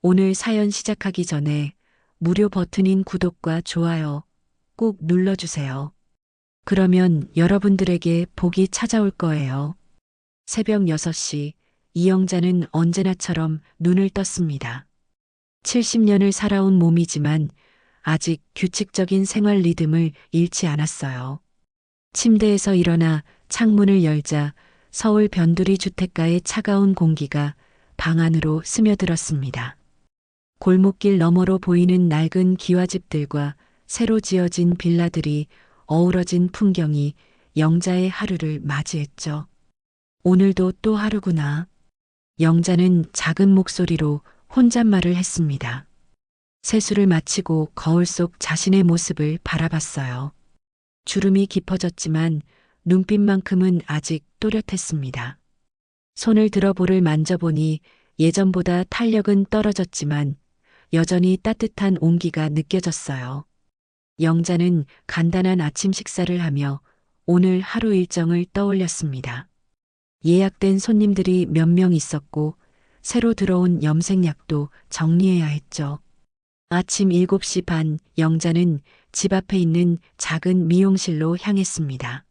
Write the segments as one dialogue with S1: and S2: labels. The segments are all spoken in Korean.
S1: 오늘 사연 시작하기 전에 무료 버튼인 구독과 좋아요 꼭 눌러주세요. 그러면 여러분들에게 복이 찾아올 거예요. 새벽 6시, 이영자는 언제나처럼 눈을 떴습니다. 70년을 살아온 몸이지만 아직 규칙적인 생활 리듬을 잃지 않았어요. 침대에서 일어나 창문을 열자 서울 변두리 주택가의 차가운 공기가 방 안으로 스며들었습니다. 골목길 너머로 보이는 낡은 기와집들과 새로 지어진 빌라들이 어우러진 풍경이 영자의 하루를 맞이했죠. 오늘도 또 하루구나. 영자는 작은 목소리로 혼잣말을 했습니다. 세수를 마치고 거울 속 자신의 모습을 바라봤어요. 주름이 깊어졌지만 눈빛만큼은 아직 또렷했습니다. 손을 들어 볼을 만져보니 예전보다 탄력은 떨어졌지만 여전히 따뜻한 온기가 느껴졌어요. 영자는 간단한 아침 식사를 하며 오늘 하루 일정을 떠올렸습니다. 예약된 손님들이 몇 명 있었고 새로 들어온 염색약도 정리해야 했죠. 아침 7시 반 영자는 집 앞에 있는 작은 미용실로 향했습니다.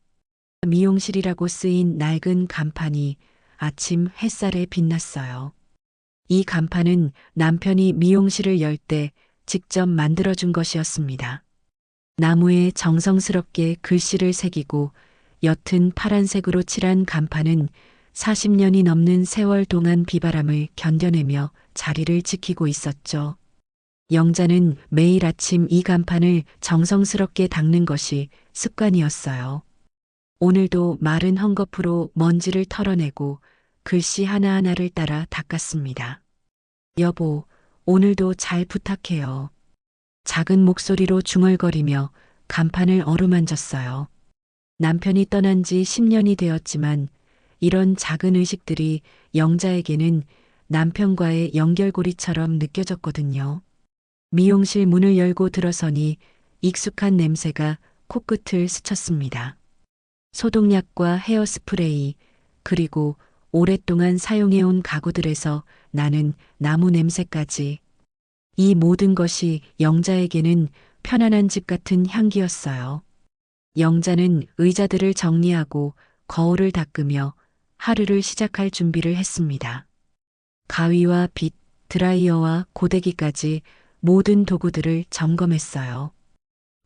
S1: 미용실이라고 쓰인 낡은 간판이 아침 햇살에 빛났어요. 이 간판은 남편이 미용실을 열 때 직접 만들어준 것이었습니다. 나무에 정성스럽게 글씨를 새기고 옅은 파란색으로 칠한 간판은 40년이 넘는 세월 동안 비바람을 견뎌내며 자리를 지키고 있었죠. 영자는 매일 아침 이 간판을 정성스럽게 닦는 것이 습관이었어요. 오늘도 마른 헝겊으로 먼지를 털어내고 글씨 하나하나를 따라 닦았습니다. 여보, 오늘도 잘 부탁해요. 작은 목소리로 중얼거리며 간판을 어루만졌어요. 남편이 떠난 지 10년이 되었지만 이런 작은 의식들이 영자에게는 남편과의 연결고리처럼 느껴졌거든요. 미용실 문을 열고 들어서니 익숙한 냄새가 코끝을 스쳤습니다. 소독약과 헤어스프레이, 그리고 오랫동안 사용해온 가구들에서 나는 나무 냄새까지. 이 모든 것이 영자에게는 편안한 집 같은 향기였어요. 영자는 의자들을 정리하고 거울을 닦으며 하루를 시작할 준비를 했습니다. 가위와 빗, 드라이어와 고데기까지 모든 도구들을 점검했어요.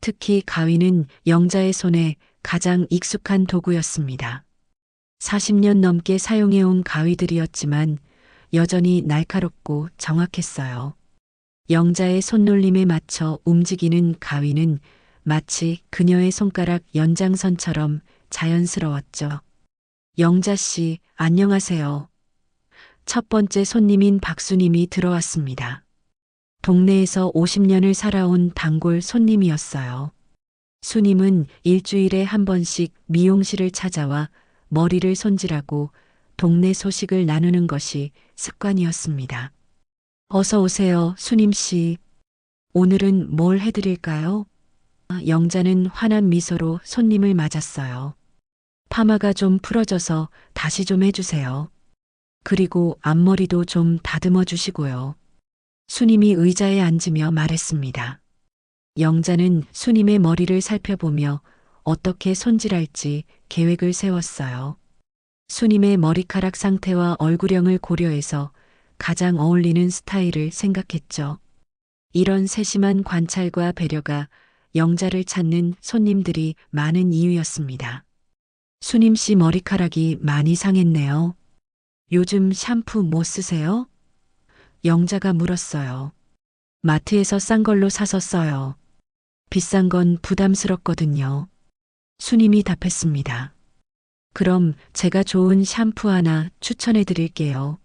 S1: 특히 가위는 영자의 손에 가장 익숙한 도구였습니다. 40년 넘게 사용해온 가위들이었지만 여전히 날카롭고 정확했어요. 영자의 손놀림에 맞춰 움직이는 가위는 마치 그녀의 손가락 연장선처럼 자연스러웠죠. 영자 씨, 안녕하세요. 첫 번째 손님인 박수님이 들어왔습니다. 동네에서 50년을 살아온 단골 손님이었어요. 수님은 일주일에 한 번씩 미용실을 찾아와 머리를 손질하고 동네 소식을 나누는 것이 습관이었습니다. 어서 오세요, 수님 씨. 오늘은 뭘 해드릴까요? 영자는 환한 미소로 손님을 맞았어요. 파마가 좀 풀어져서 다시 좀 해주세요. 그리고 앞머리도 좀 다듬어 주시고요. 수님이 의자에 앉으며 말했습니다. 영자는 수님의 머리를 살펴보며 어떻게 손질할지 계획을 세웠어요. 수님의 머리카락 상태와 얼굴형을 고려해서 가장 어울리는 스타일을 생각했죠. 이런 세심한 관찰과 배려가 영자를 찾는 손님들이 많은 이유였습니다. 수님 씨 머리카락이 많이 상했네요. 요즘 샴푸 뭐 쓰세요? 영자가 물었어요. 마트에서 싼 걸로 사서 써요. 비싼 건 부담스럽거든요. 수님이 답했습니다. 그럼 제가 좋은 샴푸 하나 추천해 드릴게요.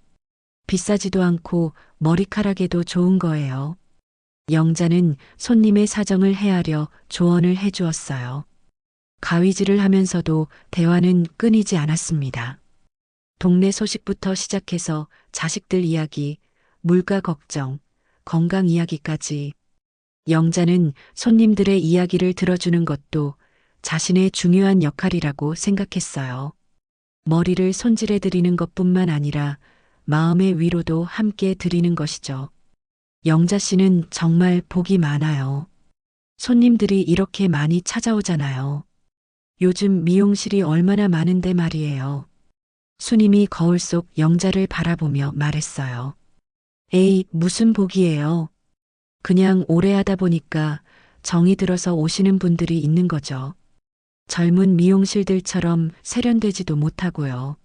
S1: 비싸지도 않고 머리카락에도 좋은 거예요. 영자는 손님의 사정을 헤아려 조언을 해 주었어요. 가위질을 하면서도 대화는 끊이지 않았습니다. 동네 소식부터 시작해서 자식들 이야기, 물가 걱정, 건강 이야기까지. 영자는 손님들의 이야기를 들어주는 것도 자신의 중요한 역할이라고 생각했어요. 머리를 손질해 드리는 것뿐만 아니라 마음의 위로도 함께 드리는 것이죠. 영자 씨는 정말 복이 많아요. 손님들이 이렇게 많이 찾아오잖아요. 요즘 미용실이 얼마나 많은데 말이에요. 수님이 거울 속 영자를 바라보며 말했어요. 에이, 무슨 복이에요. 그냥 오래 하다 보니까 정이 들어서 오시는 분들이 있는 거죠. 젊은 미용실들처럼 세련되지도 못하고요.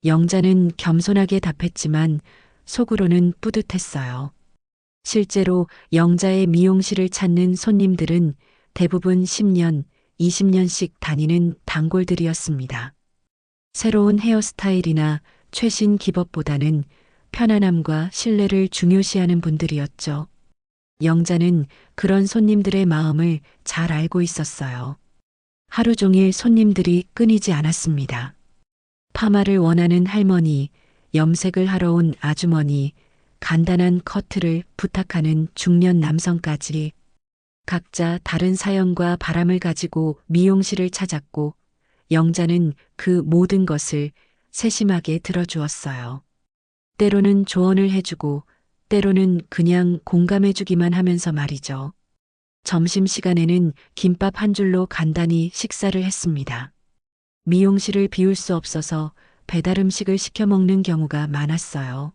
S1: 영자는 겸손하게 답했지만 속으로는 뿌듯했어요. 실제로 영자의 미용실을 찾는 손님들은 대부분 10년, 20년씩 다니는 단골들이었습니다. 새로운 헤어스타일이나 최신 기법보다는 편안함과 신뢰를 중요시하는 분들이었죠. 영자는 그런 손님들의 마음을 잘 알고 있었어요. 하루 종일 손님들이 끊이지 않았습니다. 파마를 원하는 할머니, 염색을 하러 온 아주머니, 간단한 커트를 부탁하는 중년 남성까지 각자 다른 사연과 바람을 가지고 미용실을 찾았고 영자는 그 모든 것을 세심하게 들어주었어요. 때로는 조언을 해주고 때로는 그냥 공감해주기만 하면서 말이죠. 점심시간에는 김밥 한 줄로 간단히 식사를 했습니다. 미용실을 비울 수 없어서 배달 음식을 시켜 먹는 경우가 많았어요.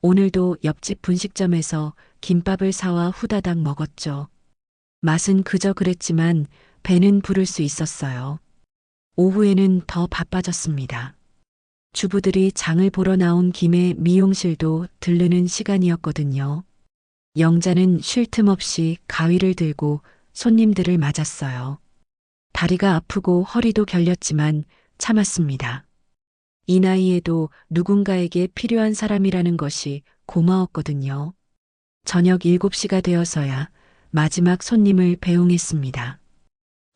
S1: 오늘도 옆집 분식점에서 김밥을 사와 후다닥 먹었죠. 맛은 그저 그랬지만 배는 부를 수 있었어요. 오후에는 더 바빠졌습니다. 주부들이 장을 보러 나온 김에 미용실도 들르는 시간이었거든요. 영자는 쉴 틈 없이 가위를 들고 손님들을 맞았어요. 다리가 아프고 허리도 결렸지만 참았습니다. 이 나이에도 누군가에게 필요한 사람이라는 것이 고마웠거든요. 저녁 7시가 되어서야 마지막 손님을 배웅했습니다.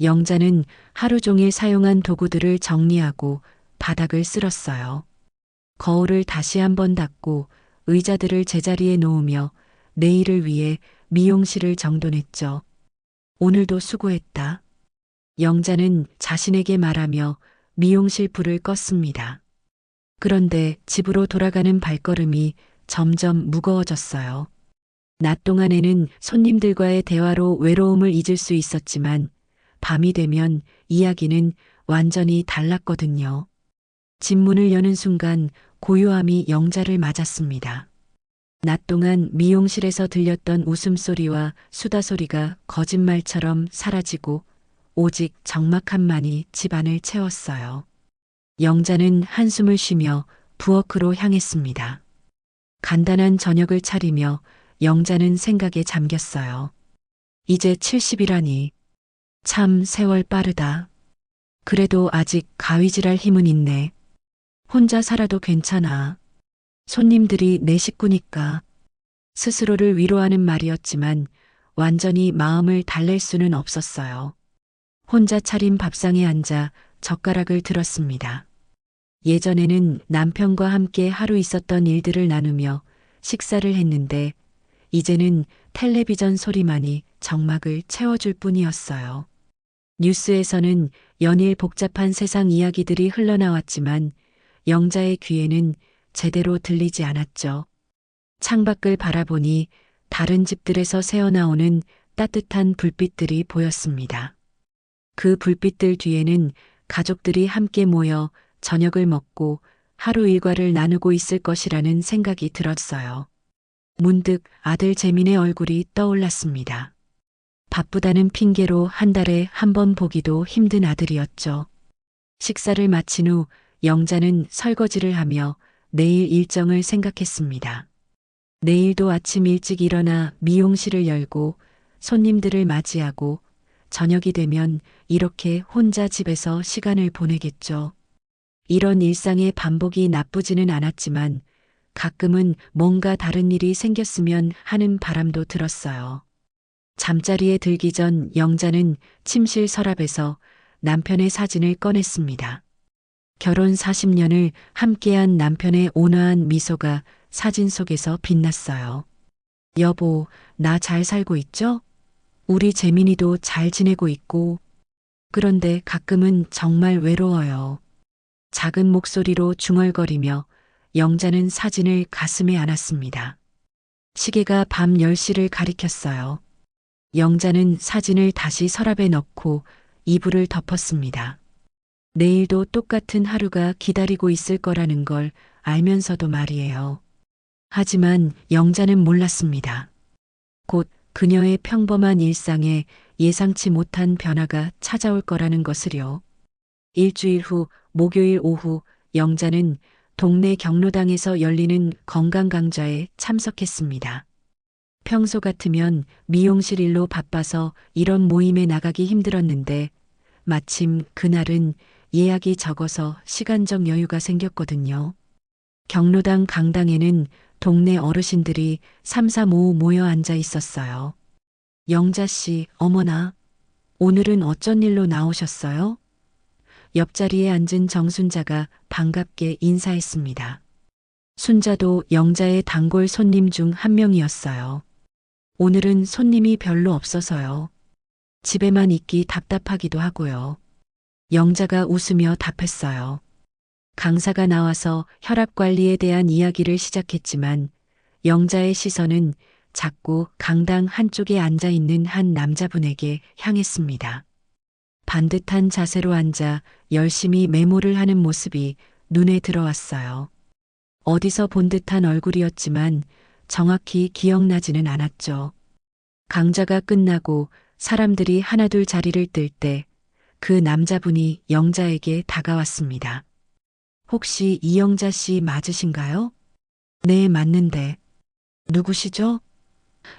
S1: 영자는 하루 종일 사용한 도구들을 정리하고 바닥을 쓸었어요. 거울을 다시 한번 닦고 의자들을 제자리에 놓으며 내일을 위해 미용실을 정돈했죠. 오늘도 수고했다. 영자는 자신에게 말하며 미용실 불을 껐습니다. 그런데 집으로 돌아가는 발걸음이 점점 무거워졌어요. 낮 동안에는 손님들과의 대화로 외로움을 잊을 수 있었지만 밤이 되면 이야기는 완전히 달랐거든요. 집 문을 여는 순간 고요함이 영자를 맞았습니다. 낮 동안 미용실에서 들렸던 웃음소리와 수다소리가 거짓말처럼 사라지고 오직 적막함만이 집안을 채웠어요. 영자는 한숨을 쉬며 부엌으로 향했습니다. 간단한 저녁을 차리며 영자는 생각에 잠겼어요. 이제 70이라니. 참 세월 빠르다. 그래도 아직 가위질할 힘은 있네. 혼자 살아도 괜찮아. 손님들이 내 식구니까. 스스로를 위로하는 말이었지만 완전히 마음을 달랠 수는 없었어요. 혼자 차린 밥상에 앉아 젓가락을 들었습니다. 예전에는 남편과 함께 하루 있었던 일들을 나누며 식사를 했는데 이제는 텔레비전 소리만이 정막을 채워줄 뿐이었어요. 뉴스에서는 연일 복잡한 세상 이야기들이 흘러나왔지만 영자의 귀에는 제대로 들리지 않았죠. 창밖을 바라보니 다른 집들에서 새어나오는 따뜻한 불빛들이 보였습니다. 그 불빛들 뒤에는 가족들이 함께 모여 저녁을 먹고 하루 일과를 나누고 있을 것이라는 생각이 들었어요. 문득 아들 재민의 얼굴이 떠올랐습니다. 바쁘다는 핑계로 한 달에 한 번 보기도 힘든 아들이었죠. 식사를 마친 후 영자는 설거지를 하며 내일 일정을 생각했습니다. 내일도 아침 일찍 일어나 미용실을 열고 손님들을 맞이하고 저녁이 되면 이렇게 혼자 집에서 시간을 보내겠죠. 이런 일상의 반복이 나쁘지는 않았지만 가끔은 뭔가 다른 일이 생겼으면 하는 바람도 들었어요. 잠자리에 들기 전 영자는 침실 서랍에서 남편의 사진을 꺼냈습니다. 결혼 40년을 함께한 남편의 온화한 미소가 사진 속에서 빛났어요. 여보, 나 잘 살고 있죠? 우리 재민이도 잘 지내고 있고. 그런데 가끔은 정말 외로워요. 작은 목소리로 중얼거리며 영자는 사진을 가슴에 안았습니다. 시계가 밤 10시를 가리켰어요. 영자는 사진을 다시 서랍에 넣고 이불을 덮었습니다. 내일도 똑같은 하루가 기다리고 있을 거라는 걸 알면서도 말이에요. 하지만 영자는 몰랐습니다. 곧 그녀의 평범한 일상에 예상치 못한 변화가 찾아올 거라는 것을요. 일주일 후 목요일 오후 영자는 동네 경로당에서 열리는 건강 강좌에 참석했습니다. 평소 같으면 미용실 일로 바빠서 이런 모임에 나가기 힘들었는데 마침 그날은 예약이 적어서 시간적 여유가 생겼거든요. 경로당 강당에는 동네 어르신들이 삼삼오오 모여 앉아 있었어요. 영자 씨, 어머나, 오늘은 어쩐 일로 나오셨어요? 옆자리에 앉은 정순자가 반갑게 인사했습니다. 순자도 영자의 단골 손님 중 한 명이었어요. 오늘은 손님이 별로 없어서요. 집에만 있기 답답하기도 하고요. 영자가 웃으며 답했어요. 강사가 나와서 혈압 관리에 대한 이야기를 시작했지만 영자의 시선은 자꾸 강당 한쪽에 앉아 있는 한 남자분에게 향했습니다. 반듯한 자세로 앉아 열심히 메모를 하는 모습이 눈에 들어왔어요. 어디서 본 듯한 얼굴이었지만 정확히 기억나지는 않았죠. 강좌가 끝나고 사람들이 하나둘 자리를 뜰 때 그 남자분이 영자에게 다가왔습니다. 혹시 이영자 씨 맞으신가요? 네, 맞는데. 누구시죠?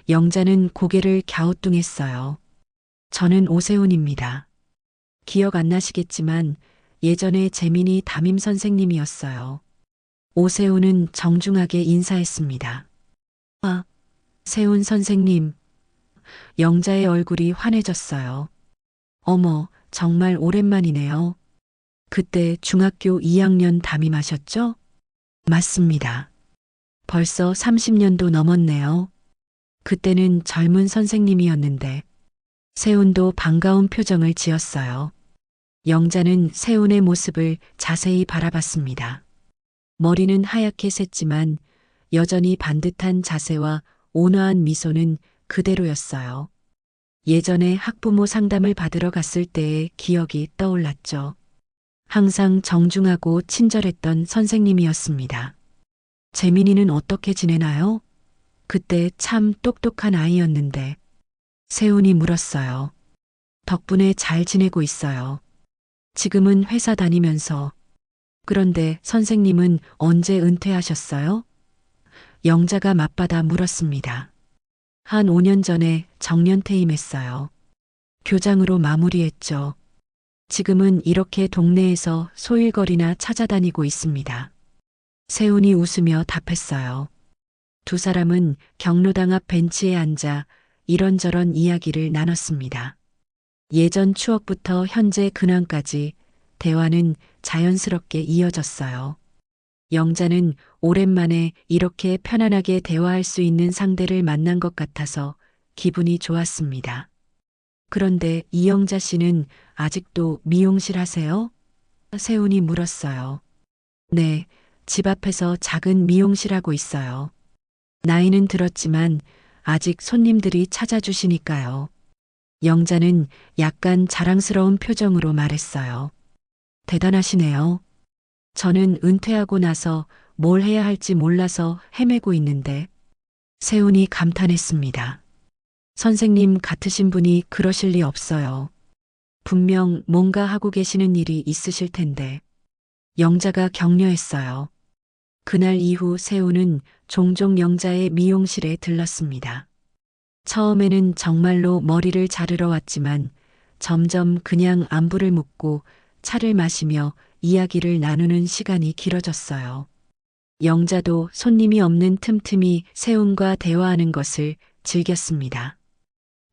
S1: 영자는 고개를 갸우뚱했어요. 저는 오세훈입니다. 기억 안 나시겠지만 예전에 재민이 담임 선생님이었어요. 오세훈은 정중하게 인사했습니다. 아, 세훈 선생님. 영자의 얼굴이 환해졌어요. 어머, 정말 오랜만이네요. 그때 중학교 2학년 담임하셨죠? 맞습니다. 벌써 30년도 넘었네요. 그때는 젊은 선생님이었는데 세훈도 반가운 표정을 지었어요. 영자는 세훈의 모습을 자세히 바라봤습니다. 머리는 하얗게 샜지만 여전히 반듯한 자세와 온화한 미소는 그대로였어요. 예전에 학부모 상담을 받으러 갔을 때의 기억이 떠올랐죠. 항상 정중하고 친절했던 선생님이었습니다. 재민이는 어떻게 지내나요? 그때 참 똑똑한 아이였는데. 세훈이 물었어요. 덕분에 잘 지내고 있어요. 지금은 회사 다니면서. 그런데 선생님은 언제 은퇴하셨어요? 영자가 맞받아 물었습니다. 한 5년 전에 정년퇴임했어요. 교장으로 마무리했죠. 지금은 이렇게 동네에서 소일거리나 찾아다니고 있습니다. 세훈이 웃으며 답했어요. 두 사람은 경로당 앞 벤치에 앉아 이런저런 이야기를 나눴습니다. 예전 추억부터 현재 근황까지 대화는 자연스럽게 이어졌어요. 영자는 오랜만에 이렇게 편안하게 대화할 수 있는 상대를 만난 것 같아서 기분이 좋았습니다. 그런데 이영자 씨는 아직도 미용실 하세요? 세훈이 물었어요. 네, 집 앞에서 작은 미용실 하고 있어요. 나이는 들었지만 아직 손님들이 찾아주시니까요. 영자는 약간 자랑스러운 표정으로 말했어요. 대단하시네요. 저는 은퇴하고 나서 뭘 해야 할지 몰라서 헤매고 있는데. 세훈이 감탄했습니다. 선생님 같으신 분이 그러실 리 없어요. 분명 뭔가 하고 계시는 일이 있으실 텐데. 영자가 격려했어요. 그날 이후 세훈은 종종 영자의 미용실에 들렀습니다. 처음에는 정말로 머리를 자르러 왔지만 점점 그냥 안부를 묻고 차를 마시며 이야기를 나누는 시간이 길어졌어요. 영자도 손님이 없는 틈틈이 세훈과 대화하는 것을 즐겼습니다.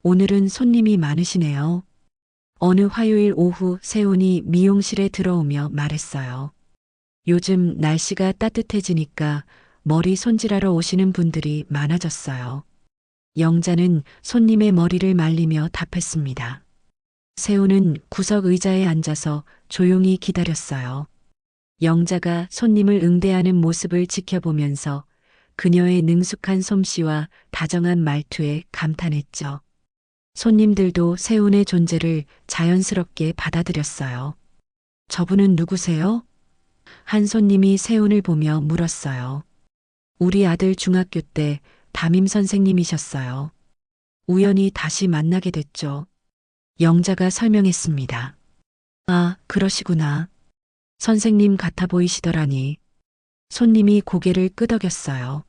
S1: 오늘은 손님이 많으시네요. 어느 화요일 오후 세훈이 미용실에 들어오며 말했어요. 요즘 날씨가 따뜻해지니까 머리 손질하러 오시는 분들이 많아졌어요. 영자는 손님의 머리를 말리며 답했습니다. 세훈은 구석 의자에 앉아서 조용히 기다렸어요. 영자가 손님을 응대하는 모습을 지켜보면서 그녀의 능숙한 솜씨와 다정한 말투에 감탄했죠. 손님들도 세훈의 존재를 자연스럽게 받아들였어요. 저분은 누구세요? 한 손님이 세훈을 보며 물었어요. 우리 아들 중학교 때 담임 선생님이셨어요. 우연히 다시 만나게 됐죠. 영자가 설명했습니다. 아, 그러시구나. 선생님 같아 보이시더라니. 손님이 고개를 끄덕였어요.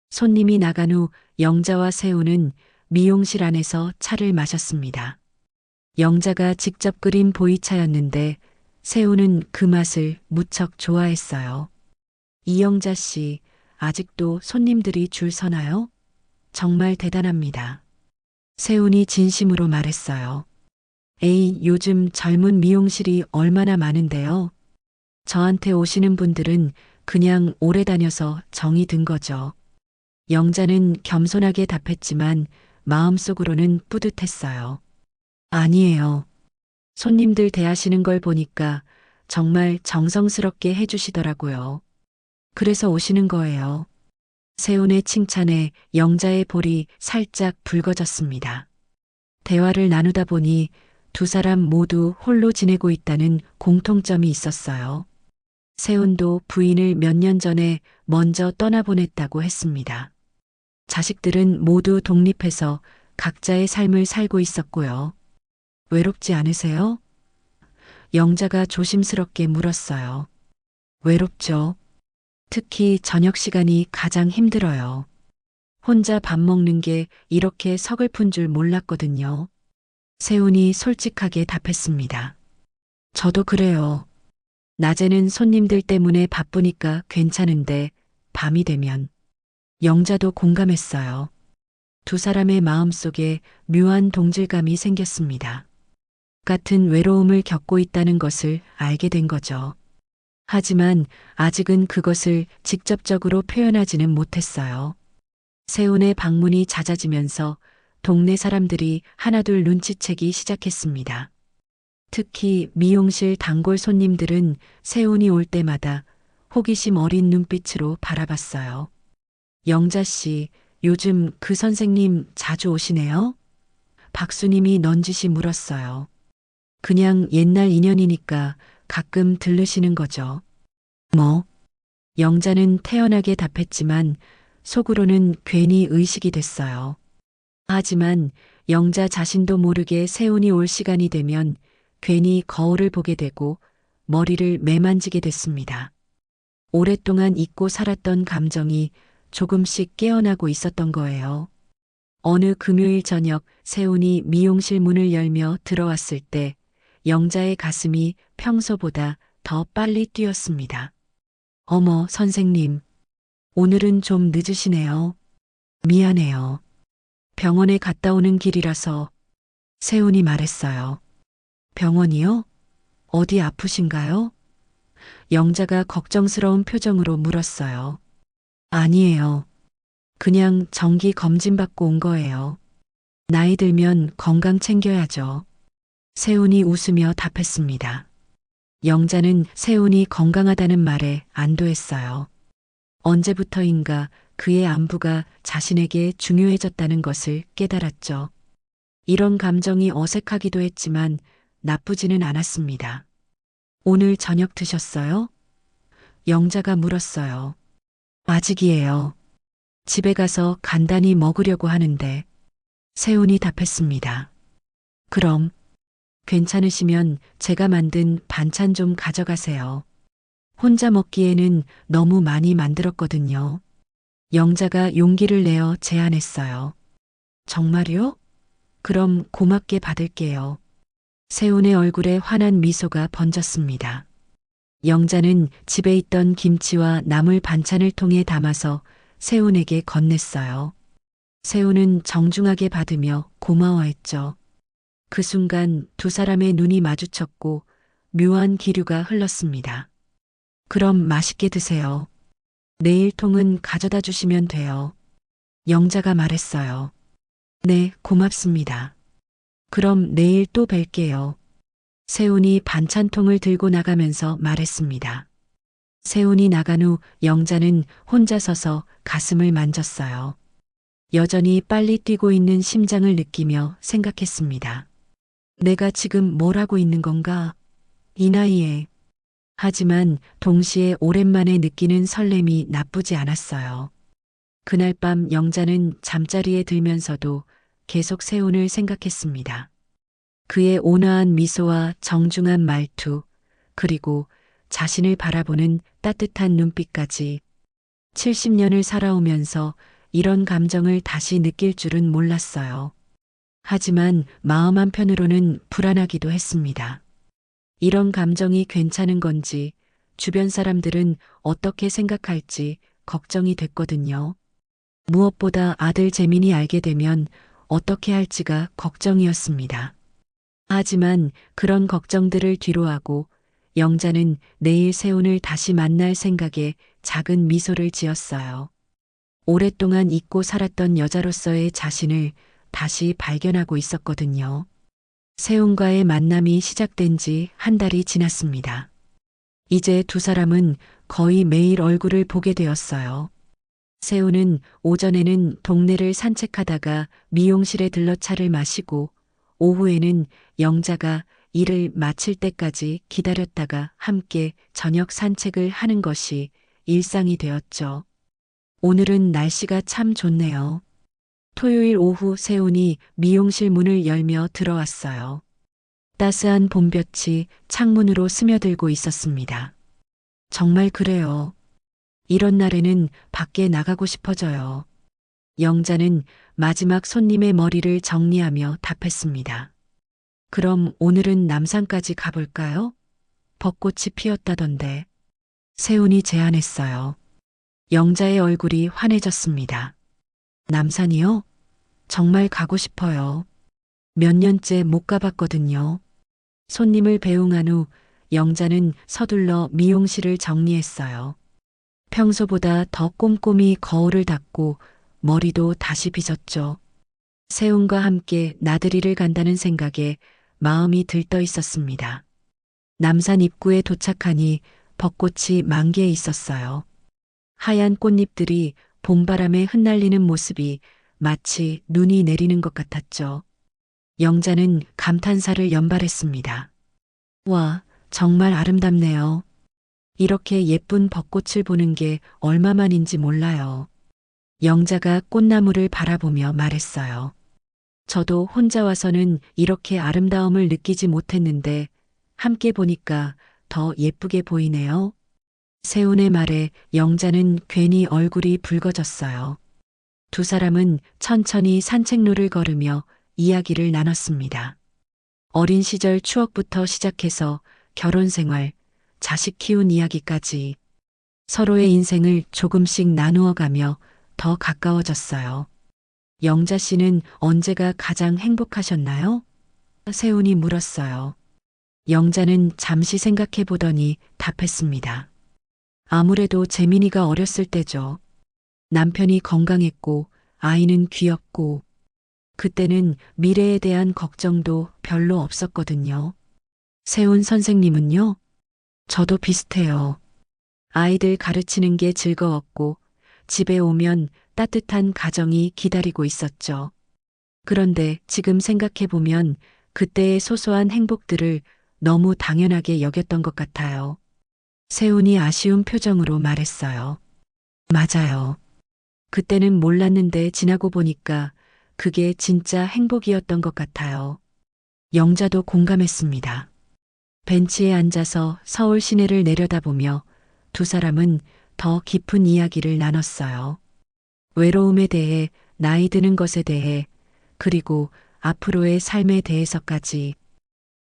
S1: 손님이 나간 후 영자와 세훈은 미용실 안에서 차를 마셨습니다. 영자가 직접 끓인 보이차였는데 세훈은 그 맛을 무척 좋아했어요. 이영자 씨, 아직도 손님들이 줄 서나요? 정말 대단합니다. 세훈이 진심으로 말했어요. 에이, 요즘 젊은 미용실이 얼마나 많은데요. 저한테 오시는 분들은 그냥 오래 다녀서 정이 든 거죠. 영자는 겸손하게 답했지만 마음속으로는 뿌듯했어요. 아니에요. 손님들 대하시는 걸 보니까 정말 정성스럽게 해주시더라고요. 그래서 오시는 거예요. 세훈의 칭찬에 영자의 볼이 살짝 붉어졌습니다. 대화를 나누다 보니 두 사람 모두 홀로 지내고 있다는 공통점이 있었어요. 세훈도 부인을 몇 년 전에 먼저 떠나보냈다고 했습니다. 자식들은 모두 독립해서 각자의 삶을 살고 있었고요. 외롭지 않으세요? 영자가 조심스럽게 물었어요. 외롭죠. 특히 저녁 시간이 가장 힘들어요. 혼자 밥 먹는 게 이렇게 서글픈 줄 몰랐거든요. 세훈이 솔직하게 답했습니다. 저도 그래요. 낮에는 손님들 때문에 바쁘니까 괜찮은데 밤이 되면 영자도 공감했어요. 두 사람의 마음속에 묘한 동질감이 생겼습니다. 같은 외로움을 겪고 있다는 것을 알게 된 거죠. 하지만 아직은 그것을 직접적으로 표현하지는 못했어요. 세훈의 방문이 잦아지면서 동네 사람들이 하나둘 눈치채기 시작했습니다. 특히 미용실 단골 손님들은 세훈이 올 때마다 호기심 어린 눈빛으로 바라봤어요. 영자 씨, 요즘 그 선생님 자주 오시네요? 박수님이 넌지시 물었어요. 그냥 옛날 인연이니까 가끔 들르시는 거죠. 뭐? 영자는 태연하게 답했지만 속으로는 괜히 의식이 됐어요. 하지만 영자 자신도 모르게 세훈이 올 시간이 되면 괜히 거울을 보게 되고 머리를 매만지게 됐습니다. 오랫동안 잊고 살았던 감정이 조금씩 깨어나고 있었던 거예요. 어느 금요일 저녁 세훈이 미용실 문을 열며 들어왔을 때 영자의 가슴이 평소보다 더 빨리 뛰었습니다. 어머, 선생님. 오늘은 좀 늦으시네요. 미안해요. 병원에 갔다 오는 길이라서 세훈이 말했어요. 병원이요? 어디 아프신가요? 영자가 걱정스러운 표정으로 물었어요. 아니에요. 그냥 정기 검진 받고 온 거예요. 나이 들면 건강 챙겨야죠. 세훈이 웃으며 답했습니다. 영자는 세훈이 건강하다는 말에 안도했어요. 언제부터인가 그의 안부가 자신에게 중요해졌다는 것을 깨달았죠. 이런 감정이 어색하기도 했지만 나쁘지는 않았습니다. 오늘 저녁 드셨어요? 영자가 물었어요. 아직이에요. 집에 가서 간단히 먹으려고 하는데 세훈이 답했습니다. 그럼 괜찮으시면 제가 만든 반찬 좀 가져가세요. 혼자 먹기에는 너무 많이 만들었거든요. 영자가 용기를 내어 제안했어요. 정말요? 그럼 고맙게 받을게요. 세훈의 얼굴에 환한 미소가 번졌습니다. 영자는 집에 있던 김치와 나물 반찬을 통에 담아서 세훈에게 건넸어요. 세훈은 정중하게 받으며 고마워했죠. 그 순간 두 사람의 눈이 마주쳤고 묘한 기류가 흘렀습니다. 그럼 맛있게 드세요. 내일 통은 가져다 주시면 돼요. 영자가 말했어요. 네, 고맙습니다. 그럼 내일 또 뵐게요. 세훈이 반찬통을 들고 나가면서 말했습니다. 세훈이 나간 후 영자는 혼자 서서 가슴을 만졌어요. 여전히 빨리 뛰고 있는 심장을 느끼며 생각했습니다. 내가 지금 뭘 하고 있는 건가? 이 나이에. 하지만 동시에 오랜만에 느끼는 설렘이 나쁘지 않았어요. 그날 밤 영자는 잠자리에 들면서도 계속 세훈을 생각했습니다. 그의 온화한 미소와 정중한 말투, 그리고 자신을 바라보는 따뜻한 눈빛까지 70년을 살아오면서 이런 감정을 다시 느낄 줄은 몰랐어요. 하지만 마음 한편으로는 불안하기도 했습니다. 이런 감정이 괜찮은 건지 주변 사람들은 어떻게 생각할지 걱정이 됐거든요. 무엇보다 아들 재민이 알게 되면 어떻게 할지가 걱정이었습니다. 하지만 그런 걱정들을 뒤로하고 영자는 내일 세훈을 다시 만날 생각에 작은 미소를 지었어요. 오랫동안 잊고 살았던 여자로서의 자신을 다시 발견하고 있었거든요. 세훈과의 만남이 시작된 지 한 달이 지났습니다. 이제 두 사람은 거의 매일 얼굴을 보게 되었어요. 세훈은 오전에는 동네를 산책하다가 미용실에 들러 차를 마시고 오후에는 영자가 일을 마칠 때까지 기다렸다가 함께 저녁 산책을 하는 것이 일상이 되었죠. 오늘은 날씨가 참 좋네요. 토요일 오후 세훈이 미용실 문을 열며 들어왔어요. 따스한 봄볕이 창문으로 스며들고 있었습니다. 정말 그래요. 이런 날에는 밖에 나가고 싶어져요. 영자는 마지막 손님의 머리를 정리하며 답했습니다. 그럼 오늘은 남산까지 가볼까요? 벚꽃이 피었다던데. 세훈이 제안했어요. 영자의 얼굴이 환해졌습니다. 남산이요? 정말 가고 싶어요. 몇 년째 못 가봤거든요. 손님을 배웅한 후 영자는 서둘러 미용실을 정리했어요. 평소보다 더 꼼꼼히 거울을 닦고 머리도 다시 빗었죠. 세훈과 함께 나들이를 간다는 생각에 마음이 들떠 있었습니다. 남산 입구에 도착하니 벚꽃이 만개해 있었어요. 하얀 꽃잎들이 봄바람에 흩날리는 모습이 마치 눈이 내리는 것 같았죠. 영자는 감탄사를 연발했습니다. 와, 정말 아름답네요. 이렇게 예쁜 벚꽃을 보는 게 얼마만인지 몰라요. 영자가 꽃나무를 바라보며 말했어요. 저도 혼자 와서는 이렇게 아름다움을 느끼지 못했는데 함께 보니까 더 예쁘게 보이네요. 세훈의 말에 영자는 괜히 얼굴이 붉어졌어요. 두 사람은 천천히 산책로를 걸으며 이야기를 나눴습니다. 어린 시절 추억부터 시작해서 결혼 생활, 자식 키운 이야기까지 서로의 인생을 조금씩 나누어 가며 더 가까워졌어요. 영자 씨는 언제가 가장 행복하셨나요? 세훈이 물었어요. 영자는 잠시 생각해 보더니 답했습니다. 아무래도 재민이가 어렸을 때죠. 남편이 건강했고 아이는 귀엽고 그때는 미래에 대한 걱정도 별로 없었거든요. 세훈 선생님은요? 저도 비슷해요. 아이들 가르치는 게 즐거웠고 집에 오면 따뜻한 가정이 기다리고 있었죠. 그런데 지금 생각해 보면 그때의 소소한 행복들을 너무 당연하게 여겼던 것 같아요. 세훈이 아쉬운 표정으로 말했어요. 맞아요. 그때는 몰랐는데 지나고 보니까 그게 진짜 행복이었던 것 같아요. 영자도 공감했습니다. 벤치에 앉아서 서울 시내를 내려다보며 두 사람은 더 깊은 이야기를 나눴어요. 외로움에 대해, 나이 드는 것에 대해, 그리고 앞으로의 삶에 대해서까지.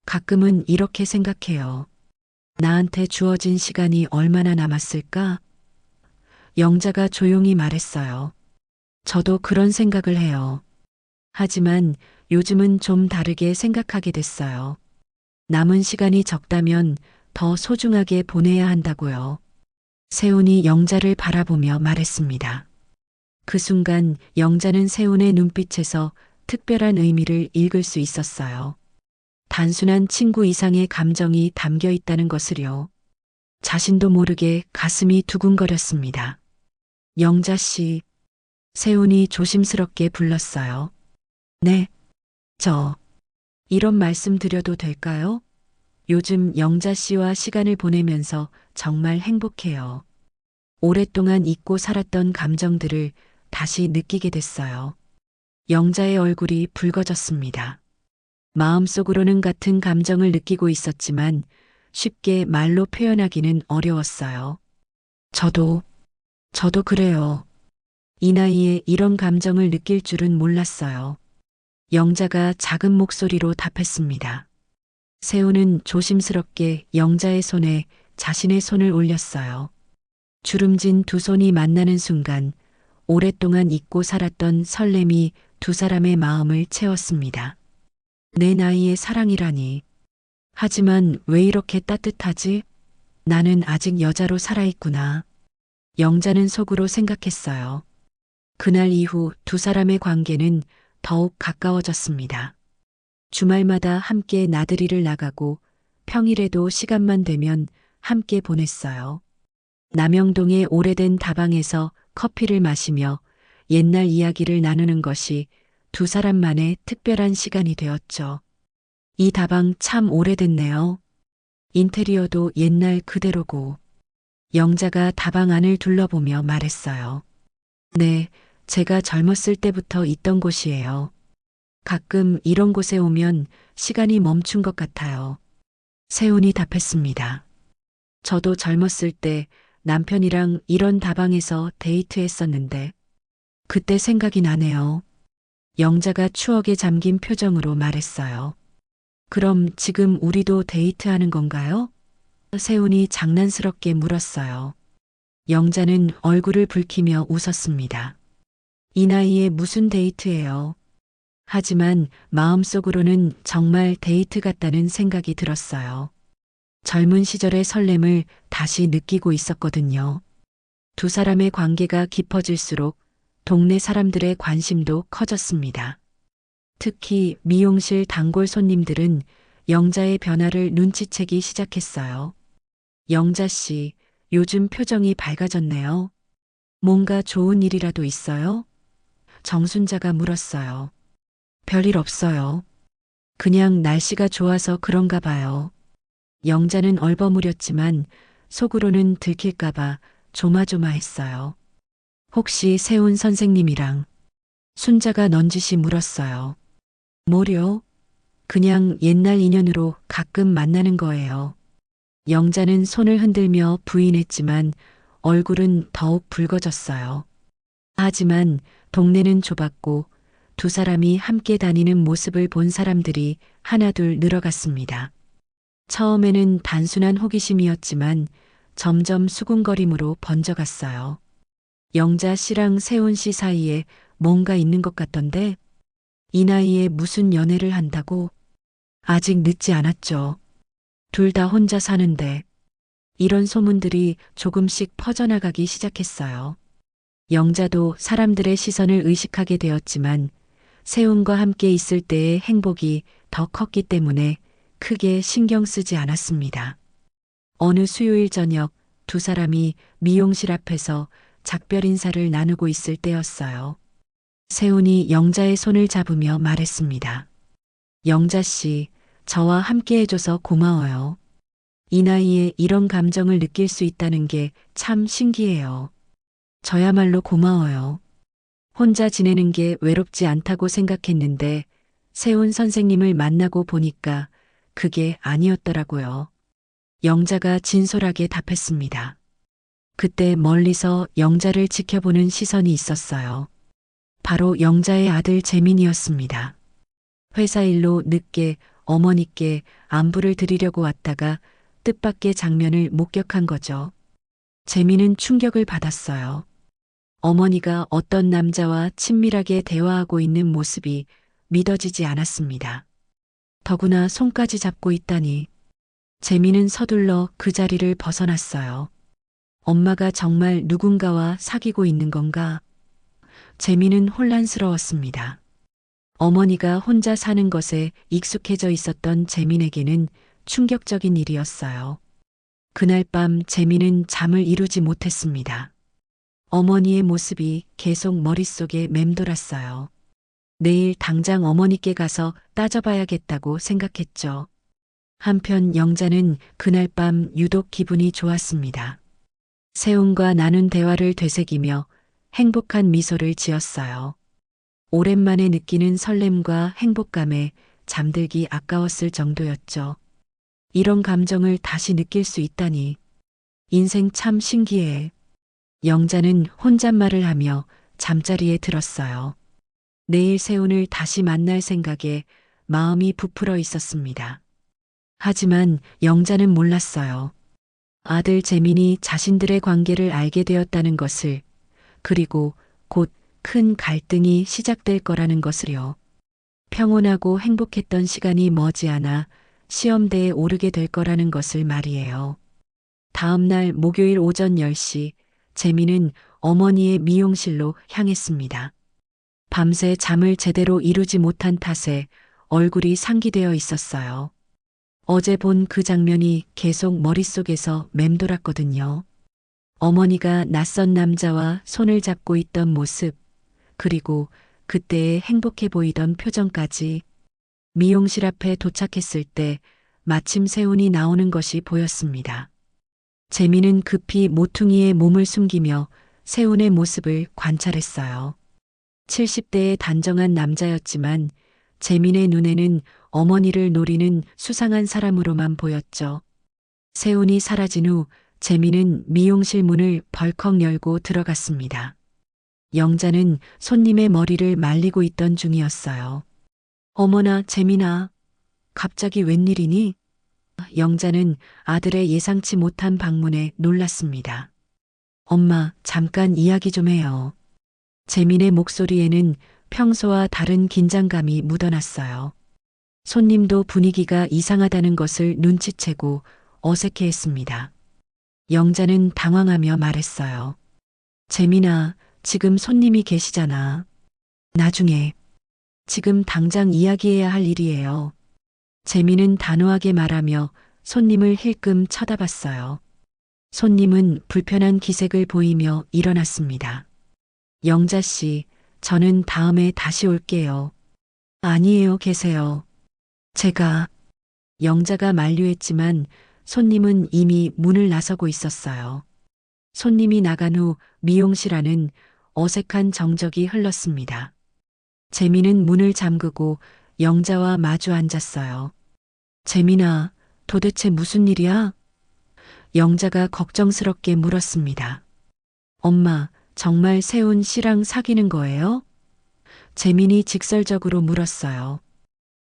S1: 가끔은 이렇게 생각해요. 나한테 주어진 시간이 얼마나 남았을까? 영자가 조용히 말했어요. 저도 그런 생각을 해요. 하지만 요즘은 좀 다르게 생각하게 됐어요. 남은 시간이 적다면 더 소중하게 보내야 한다고요. 세훈이 영자를 바라보며 말했습니다. 그 순간 영자는 세훈의 눈빛에서 특별한 의미를 읽을 수 있었어요. 단순한 친구 이상의 감정이 담겨 있다는 것을요. 자신도 모르게 가슴이 두근거렸습니다. 영자 씨, 세훈이 조심스럽게 불렀어요. 네, 저, 이런 말씀 드려도 될까요? 요즘 영자 씨와 시간을 보내면서 정말 행복해요. 오랫동안 잊고 살았던 감정들을 다시 느끼게 됐어요. 영자의 얼굴이 붉어졌습니다. 마음속으로는 같은 감정을 느끼고 있었지만 쉽게 말로 표현하기는 어려웠어요. 저도, 저도 그래요. 이 나이에 이런 감정을 느낄 줄은 몰랐어요. 영자가 작은 목소리로 답했습니다. 세훈은 조심스럽게 영자의 손에 자신의 손을 올렸어요. 주름진 두 손이 만나는 순간 오랫동안 잊고 살았던 설렘이 두 사람의 마음을 채웠습니다. 내 나이의 사랑이라니. 하지만 왜 이렇게 따뜻하지? 나는 아직 여자로 살아있구나. 영자는 속으로 생각했어요. 그날 이후 두 사람의 관계는 더욱 가까워졌습니다. 주말마다 함께 나들이를 나가고 평일에도 시간만 되면 함께 보냈어요. 남영동의 오래된 다방에서 커피를 마시며 옛날 이야기를 나누는 것이 두 사람만의 특별한 시간이 되었죠. 이 다방 참 오래됐네요. 인테리어도 옛날 그대로고. 영자가 다방 안을 둘러보며 말했어요. 네, 제가 젊었을 때부터 있던 곳이에요. 가끔 이런 곳에 오면 시간이 멈춘 것 같아요. 세훈이 답했습니다. 저도 젊었을 때 남편이랑 이런 다방에서 데이트했었는데 그때 생각이 나네요. 영자가 추억에 잠긴 표정으로 말했어요. 그럼 지금 우리도 데이트하는 건가요? 세훈이 장난스럽게 물었어요. 영자는 얼굴을 붉히며 웃었습니다. 이 나이에 무슨 데이트예요? 하지만 마음속으로는 정말 데이트 같다는 생각이 들었어요. 젊은 시절의 설렘을 다시 느끼고 있었거든요. 두 사람의 관계가 깊어질수록 동네 사람들의 관심도 커졌습니다. 특히 미용실 단골 손님들은 영자의 변화를 눈치채기 시작했어요. 영자 씨, 요즘 표정이 밝아졌네요. 뭔가 좋은 일이라도 있어요? 정순자가 물었어요. 별일 없어요. 그냥 날씨가 좋아서 그런가 봐요. 영자는 얼버무렸지만 속으로는 들킬까봐 조마조마했어요. 혹시 세훈 선생님이랑 순자가 넌지시 물었어요. 뭐려? 그냥 옛날 인연으로 가끔 만나는 거예요. 영자는 손을 흔들며 부인했지만 얼굴은 더욱 붉어졌어요. 하지만 동네는 좁았고 두 사람이 함께 다니는 모습을 본 사람들이 하나둘 늘어갔습니다. 처음에는 단순한 호기심이었지만 점점 수군거림으로 번져갔어요. 영자 씨랑 세훈 씨 사이에 뭔가 있는 것 같던데 이 나이에 무슨 연애를 한다고? 아직 늦지 않았죠. 둘 다 혼자 사는데 이런 소문들이 조금씩 퍼져나가기 시작했어요. 영자도 사람들의 시선을 의식하게 되었지만 세훈과 함께 있을 때의 행복이 더 컸기 때문에 크게 신경 쓰지 않았습니다. 어느 수요일 저녁 두 사람이 미용실 앞에서 작별 인사를 나누고 있을 때였어요. 세훈이 영자의 손을 잡으며 말했습니다. 영자 씨, 저와 함께 해줘서 고마워요. 이 나이에 이런 감정을 느낄 수 있다는 게 참 신기해요. 저야말로 고마워요. 혼자 지내는 게 외롭지 않다고 생각했는데 세훈 선생님을 만나고 보니까 그게 아니었더라고요. 영자가 진솔하게 답했습니다. 그때 멀리서 영자를 지켜보는 시선이 있었어요. 바로 영자의 아들 재민이었습니다. 회사 일로 늦게 어머니께 안부를 드리려고 왔다가 뜻밖의 장면을 목격한 거죠. 재민은 충격을 받았어요. 어머니가 어떤 남자와 친밀하게 대화하고 있는 모습이 믿어지지 않았습니다. 더구나 손까지 잡고 있다니. 재민은 서둘러 그 자리를 벗어났어요. 엄마가 정말 누군가와 사귀고 있는 건가? 재민은 혼란스러웠습니다. 어머니가 혼자 사는 것에 익숙해져 있었던 재민에게는 충격적인 일이었어요. 그날 밤 재미는 잠을 이루지 못했습니다. 어머니의 모습이 계속 머릿속에 맴돌았어요. 내일 당장 어머니께 가서 따져봐야겠다고 생각했죠. 한편 영자는 그날 밤 유독 기분이 좋았습니다. 세훈과 나눈 대화를 되새기며 행복한 미소를 지었어요. 오랜만에 느끼는 설렘과 행복감에 잠들기 아까웠을 정도였죠. 이런 감정을 다시 느낄 수 있다니. 인생 참 신기해. 영자는 혼잣말을 하며 잠자리에 들었어요. 내일 세훈을 다시 만날 생각에 마음이 부풀어 있었습니다. 하지만 영자는 몰랐어요. 아들 재민이 자신들의 관계를 알게 되었다는 것을, 그리고 곧 큰 갈등이 시작될 거라는 것을요. 평온하고 행복했던 시간이 머지않아 시험대에 오르게 될 거라는 것을 말이에요. 다음 날 목요일 오전 10시, 재민은 어머니의 미용실로 향했습니다. 밤새 잠을 제대로 이루지 못한 탓에 얼굴이 상기되어 있었어요. 어제 본 그 장면이 계속 머릿속에서 맴돌았거든요. 어머니가 낯선 남자와 손을 잡고 있던 모습, 그리고 그때의 행복해 보이던 표정까지. 미용실 앞에 도착했을 때 마침 세훈이 나오는 것이 보였습니다. 재미는 급히 모퉁이에 몸을 숨기며 세훈의 모습을 관찰했어요. 70대의 단정한 남자였지만 재민의 눈에는 어머니를 노리는 수상한 사람으로만 보였죠. 세훈이 사라진 후 재민은 미용실 문을 벌컥 열고 들어갔습니다. 영자는 손님의 머리를 말리고 있던 중이었어요. 어머나, 재민아. 갑자기 웬일이니? 영자는 아들의 예상치 못한 방문에 놀랐습니다. 엄마, 잠깐 이야기 좀 해요. 재민의 목소리에는 평소와 다른 긴장감이 묻어났어요. 손님도 분위기가 이상하다는 것을 눈치채고 어색해했습니다. 영자는 당황하며 말했어요. 재민아, 지금 손님이 계시잖아. 나중에. 지금 당장 이야기해야 할 일이에요. 재민은 단호하게 말하며 손님을 힐끔 쳐다봤어요. 손님은 불편한 기색을 보이며 일어났습니다. 영자 씨, 저는 다음에 다시 올게요. 아니에요, 계세요. 제가. 영자가 만류했지만 손님은 이미 문을 나서고 있었어요. 손님이 나간 후 미용실 안은 어색한 정적이 흘렀습니다. 재민은 문을 잠그고 영자와 마주 앉았어요. 재민아, 도대체 무슨 일이야? 영자가 걱정스럽게 물었습니다. 엄마, 정말 세훈 씨랑 사귀는 거예요? 재민이 직설적으로 물었어요.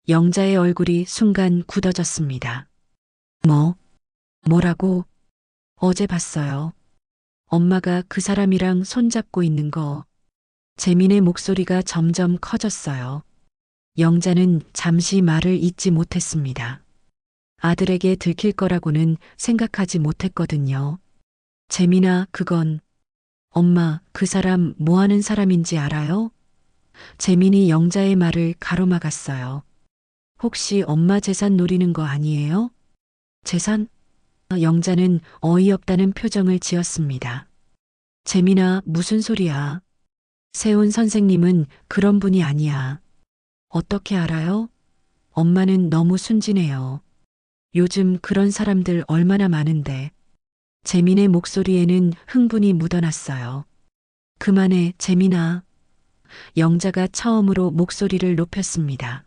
S1: 영자의 얼굴이 순간 굳어졌습니다. 뭐라고? 어제 봤어요. 엄마가 그 사람이랑 손잡고 있는 거. 재민의 목소리가 점점 커졌어요. 영자는 잠시 말을 잇지 못했습니다. 아들에게 들킬 거라고는 생각하지 못했거든요. 재민아, 그건. 엄마, 그 사람 뭐 하는 사람인지 알아요? 재민이 영자의 말을 가로막았어요. 혹시 엄마 재산 노리는 거 아니에요? 재산? 영자는 어이없다는 표정을 지었습니다. 재민아, 무슨 소리야? 세훈 선생님은 그런 분이 아니야. 어떻게 알아요? 엄마는 너무 순진해요. 요즘 그런 사람들 얼마나 많은데. 재민의 목소리에는 흥분이 묻어났어요. 그만해, 재민아. 영자가 처음으로 목소리를 높였습니다.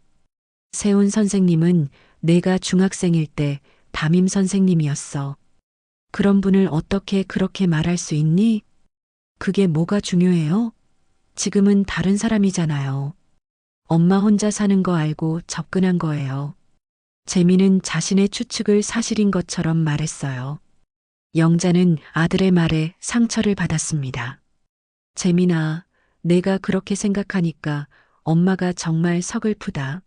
S1: 세훈 선생님은 내가 중학생일 때 담임 선생님이었어. 그런 분을 어떻게 그렇게 말할 수 있니? 그게 뭐가 중요해요? 지금은 다른 사람이잖아요. 엄마 혼자 사는 거 알고 접근한 거예요. 재민은 자신의 추측을 사실인 것처럼 말했어요. 영자는 아들의 말에 상처를 받았습니다. 재민아, 내가 그렇게 생각하니까 엄마가 정말 서글프다.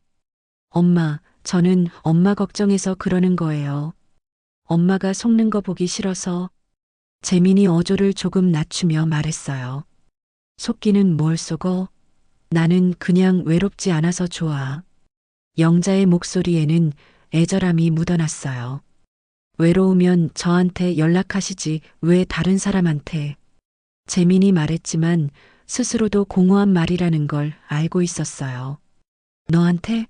S1: 엄마, 저는 엄마 걱정해서 그러는 거예요. 엄마가 속는 거 보기 싫어서. 재민이 어조를 조금 낮추며 말했어요. 속기는 뭘 속어? 나는 그냥 외롭지 않아서 좋아. 영자의 목소리에는 애절함이 묻어났어요. 외로우면 저한테 연락하시지 왜 다른 사람한테. 재민이 말했지만 스스로도 공허한 말이라는 걸 알고 있었어요. 너한테?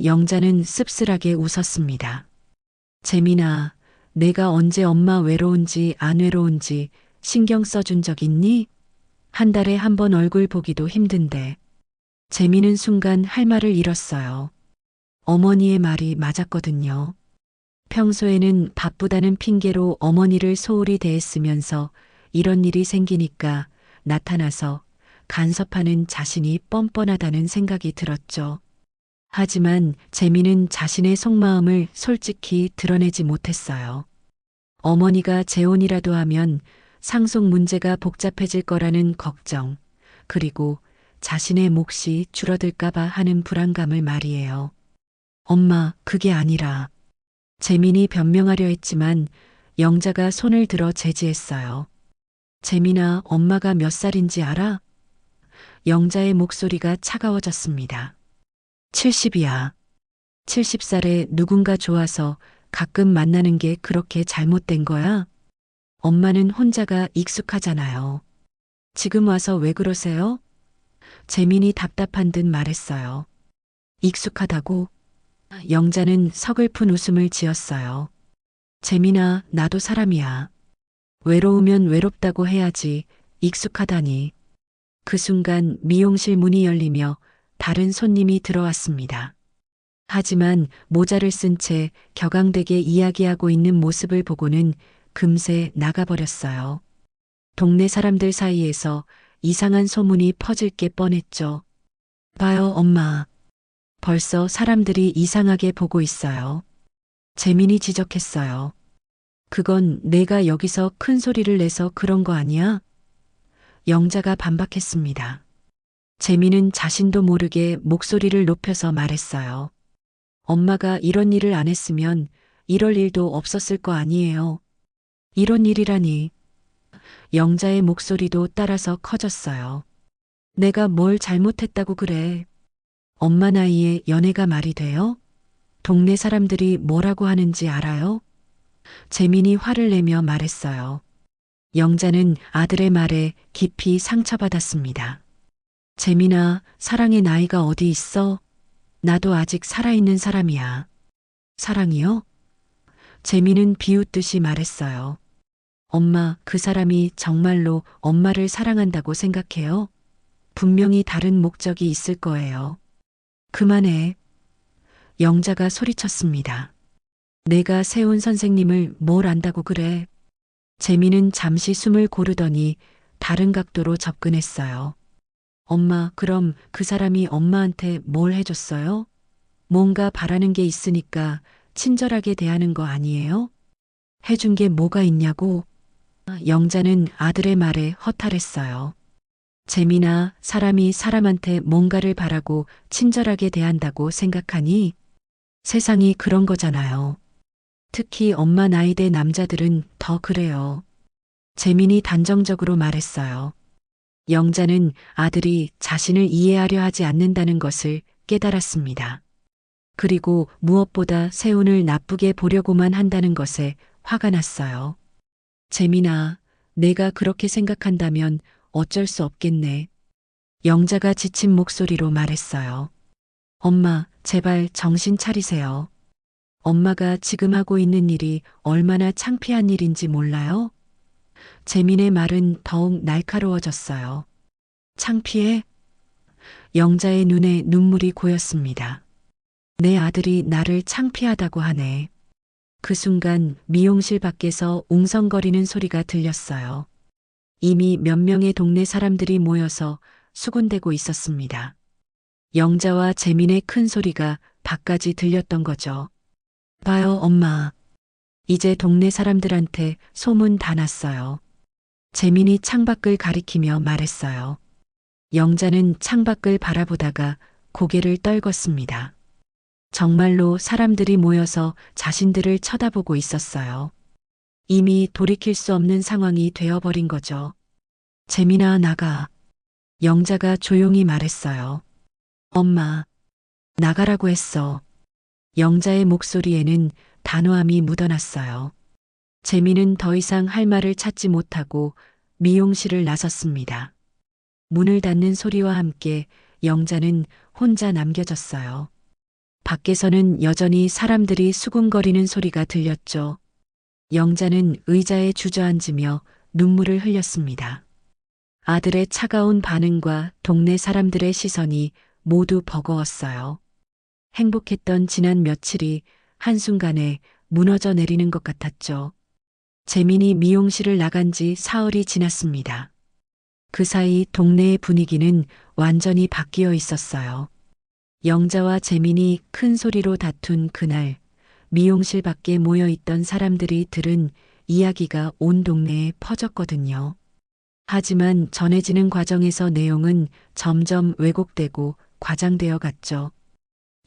S1: 영자는 씁쓸하게 웃었습니다. 재민아, 내가 언제 엄마 외로운지 안 외로운지 신경 써준 적 있니? 한 달에 한 번 얼굴 보기도 힘든데. 재민은 순간 할 말을 잃었어요. 어머니의 말이 맞았거든요. 평소에는 바쁘다는 핑계로 어머니를 소홀히 대했으면서 이런 일이 생기니까 나타나서 간섭하는 자신이 뻔뻔하다는 생각이 들었죠. 하지만 재민은 자신의 속마음을 솔직히 드러내지 못했어요. 어머니가 재혼이라도 하면 상속 문제가 복잡해질 거라는 걱정, 그리고 자신의 몫이 줄어들까봐 하는 불안감을 말이에요. 엄마, 그게 아니라. 재민이 변명하려 했지만 영자가 손을 들어 제지했어요. 재민아, 엄마가 몇 살인지 알아? 영자의 목소리가 차가워졌습니다. 70이야. 70살에 누군가 좋아서 가끔 만나는 게 그렇게 잘못된 거야? 엄마는 혼자가 익숙하잖아요. 지금 와서 왜 그러세요? 재민이 답답한 듯 말했어요. 익숙하다고? 영자는 서글픈 웃음을 지었어요. 재민아, 나도 사람이야. 외로우면 외롭다고 해야지 익숙하다니. 그 순간 미용실 문이 열리며 다른 손님이 들어왔습니다. 하지만 모자를 쓴 채 격앙되게 이야기하고 있는 모습을 보고는 금세 나가버렸어요. 동네 사람들 사이에서 이상한 소문이 퍼질 게 뻔했죠. 봐요, 엄마. 벌써 사람들이 이상하게 보고 있어요. 재민이 지적했어요. 그건 내가 여기서 큰 소리를 내서 그런 거 아니야? 영자가 반박했습니다. 재민은 자신도 모르게 목소리를 높여서 말했어요. 엄마가 이런 일을 안 했으면 이럴 일도 없었을 거 아니에요. 이런 일이라니. 영자의 목소리도 따라서 커졌어요. 내가 뭘 잘못했다고 그래. 엄마 나이에 연애가 말이 돼요? 동네 사람들이 뭐라고 하는지 알아요? 재민이 화를 내며 말했어요. 영자는 아들의 말에 깊이 상처받았습니다. 재민아, 사랑의 나이가 어디 있어? 나도 아직 살아있는 사람이야. 사랑이요? 재민은 비웃듯이 말했어요. 엄마, 그 사람이 정말로 엄마를 사랑한다고 생각해요? 분명히 다른 목적이 있을 거예요. 그만해. 영자가 소리쳤습니다. 내가 세운 선생님을 뭘 안다고 그래. 재민은 잠시 숨을 고르더니 다른 각도로 접근했어요. 엄마, 그럼 그 사람이 엄마한테 뭘 해줬어요? 뭔가 바라는 게 있으니까 친절하게 대하는 거 아니에요? 해준 게 뭐가 있냐고? 영자는 아들의 말에 허탈했어요. 재민아, 사람이 사람한테 뭔가를 바라고 친절하게 대한다고 생각하니? 세상이 그런 거잖아요. 특히 엄마 나이대 남자들은 더 그래요. 재민이 단정적으로 말했어요. 영자는 아들이 자신을 이해하려 하지 않는다는 것을 깨달았습니다. 그리고 무엇보다 세훈을 나쁘게 보려고만 한다는 것에 화가 났어요. 재민아, 내가 그렇게 생각한다면 어쩔 수 없겠네. 영자가 지친 목소리로 말했어요. 엄마, 제발 정신 차리세요. 엄마가 지금 하고 있는 일이 얼마나 창피한 일인지 몰라요? 재민의 말은 더욱 날카로워졌어요. 창피해? 영자의 눈에 눈물이 고였습니다. 내 아들이 나를 창피하다고 하네. 그 순간 미용실 밖에서 웅성거리는 소리가 들렸어요. 이미 몇 명의 동네 사람들이 모여서 수군대고 있었습니다. 영자와 재민의 큰 소리가 밖까지 들렸던 거죠. 봐요, 엄마. 이제 동네 사람들한테 소문 다 났어요. 재민이 창밖을 가리키며 말했어요. 영자는 창밖을 바라보다가 고개를 떨궜습니다. 정말로 사람들이 모여서 자신들을 쳐다보고 있었어요. 이미 돌이킬 수 없는 상황이 되어버린 거죠. 재민아, 나가. 영자가 조용히 말했어요. 엄마, 나가라고 했어. 영자의 목소리에는 단호함이 묻어났어요. 재민은 더 이상 할 말을 찾지 못하고 미용실을 나섰습니다. 문을 닫는 소리와 함께 영자는 혼자 남겨졌어요. 밖에서는 여전히 사람들이 수군거리는 소리가 들렸죠. 영자는 의자에 주저앉으며 눈물을 흘렸습니다. 아들의 차가운 반응과 동네 사람들의 시선이 모두 버거웠어요. 행복했던 지난 며칠이 한순간에 무너져 내리는 것 같았죠. 재민이 미용실을 나간 지 사흘이 지났습니다. 그 사이 동네의 분위기는 완전히 바뀌어 있었어요. 영자와 재민이 큰 소리로 다툰 그날, 미용실 밖에 모여 있던 사람들이 들은 이야기가 온 동네에 퍼졌거든요. 하지만 전해지는 과정에서 내용은 점점 왜곡되고 과장되어 갔죠.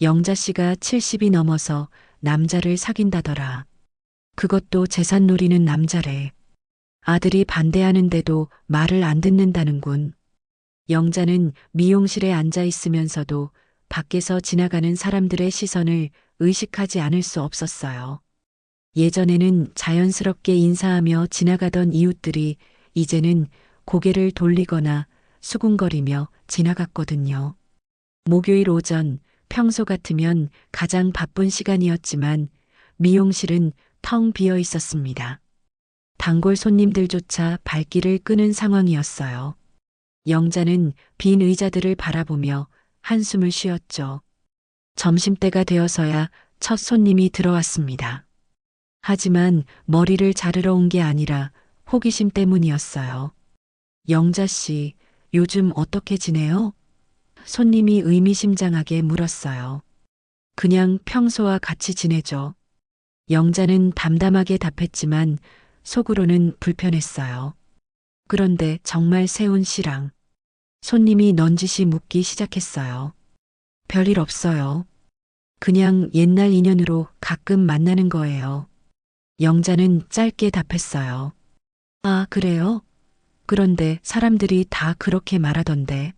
S1: 영자 씨가 70이 넘어서 남자를 사귄다더라. 그것도 재산 노리는 남자래. 아들이 반대하는데도 말을 안 듣는다는군. 영자는 미용실에 앉아 있으면서도 밖에서 지나가는 사람들의 시선을 의식하지 않을 수 없었어요. 예전에는 자연스럽게 인사하며 지나가던 이웃들이 이제는 고개를 돌리거나 수군거리며 지나갔거든요. 목요일 오전, 평소 같으면 가장 바쁜 시간이었지만 미용실은 텅 비어 있었습니다. 단골 손님들조차 발길을 끄는 상황이었어요. 영자는 빈 의자들을 바라보며 한숨을 쉬었죠. 점심때가 되어서야 첫 손님이 들어왔습니다. 하지만 머리를 자르러 온 게 아니라 호기심 때문이었어요. 영자 씨, 요즘 어떻게 지내요? 손님이 의미심장하게 물었어요. 그냥 평소와 같이 지내죠. 영자는 담담하게 답했지만 속으로는 불편했어요. 그런데 정말 세훈 씨랑 손님이 넌지시 묻기 시작했어요. 별일 없어요. 그냥 옛날 인연으로 가끔 만나는 거예요. 영자는 짧게 답했어요. 아, 그래요? 그런데 사람들이 다 그렇게 말하던데.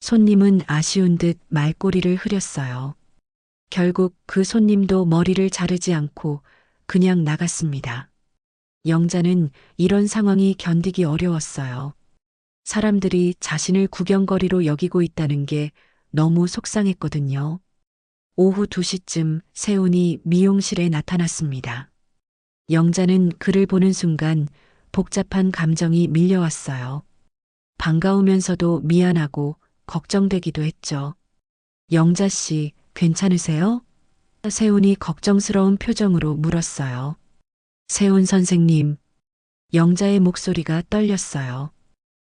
S1: 손님은 아쉬운 듯 말꼬리를 흐렸어요. 결국 그 손님도 머리를 자르지 않고 그냥 나갔습니다. 영자는 이런 상황이 견디기 어려웠어요. 사람들이 자신을 구경거리로 여기고 있다는 게 너무 속상했거든요. 오후 2시쯤 세훈이 미용실에 나타났습니다. 영자는 그를 보는 순간 복잡한 감정이 밀려왔어요. 반가우면서도 미안하고 걱정되기도 했죠. 영자 씨, 괜찮으세요? 세훈이 걱정스러운 표정으로 물었어요. 세훈 선생님. 영자의 목소리가 떨렸어요.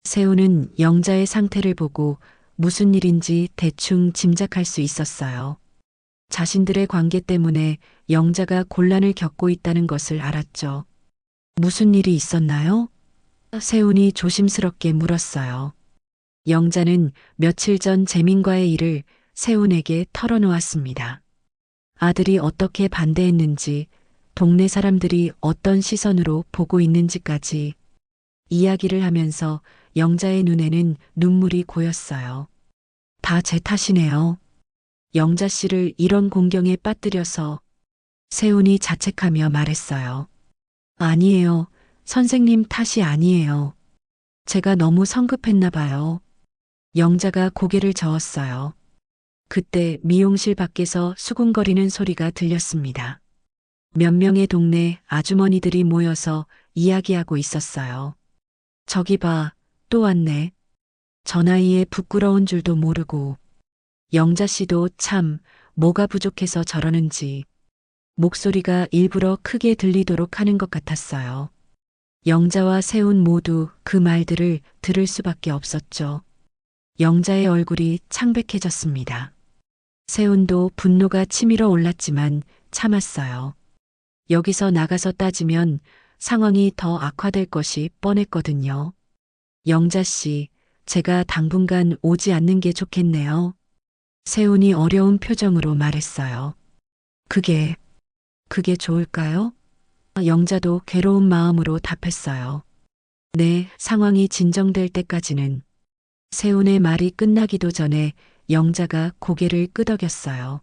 S1: 세훈은 영자의 상태를 보고 무슨 일인지 대충 짐작할 수 있었어요. 자신들의 관계 때문에 영자가 곤란을 겪고 있다는 것을 알았죠. 무슨 일이 있었나요? 세훈이 조심스럽게 물었어요. 영자는 며칠 전 재민과의 일을 세훈에게 털어놓았습니다. 아들이 어떻게 반대했는지, 동네 사람들이 어떤 시선으로 보고 있는지까지 이야기를 하면서 영자의 눈에는 눈물이 고였어요. 다 제 탓이네요. 영자 씨를 이런 공경에 빠뜨려서. 세훈이 자책하며 말했어요. 아니에요. 선생님 탓이 아니에요. 제가 너무 성급했나 봐요. 영자가 고개를 저었어요. 그때 미용실 밖에서 수군거리는 소리가 들렸습니다. 몇 명의 동네 아주머니들이 모여서 이야기하고 있었어요. 저기 봐, 또 왔네. 저 나이에 부끄러운 줄도 모르고. 영자 씨도 참 뭐가 부족해서 저러는지. 목소리가 일부러 크게 들리도록 하는 것 같았어요. 영자와 세훈 모두 그 말들을 들을 수밖에 없었죠. 영자의 얼굴이 창백해졌습니다. 세훈도 분노가 치밀어 올랐지만 참았어요. 여기서 나가서 따지면 상황이 더 악화될 것이 뻔했거든요. 영자 씨, 제가 당분간 오지 않는 게 좋겠네요. 세훈이 어려운 표정으로 말했어요. 그게 좋을까요? 영자도 괴로운 마음으로 답했어요. 네, 상황이 진정될 때까지는. 세훈의 말이 끝나기도 전에 영자가 고개를 끄덕였어요.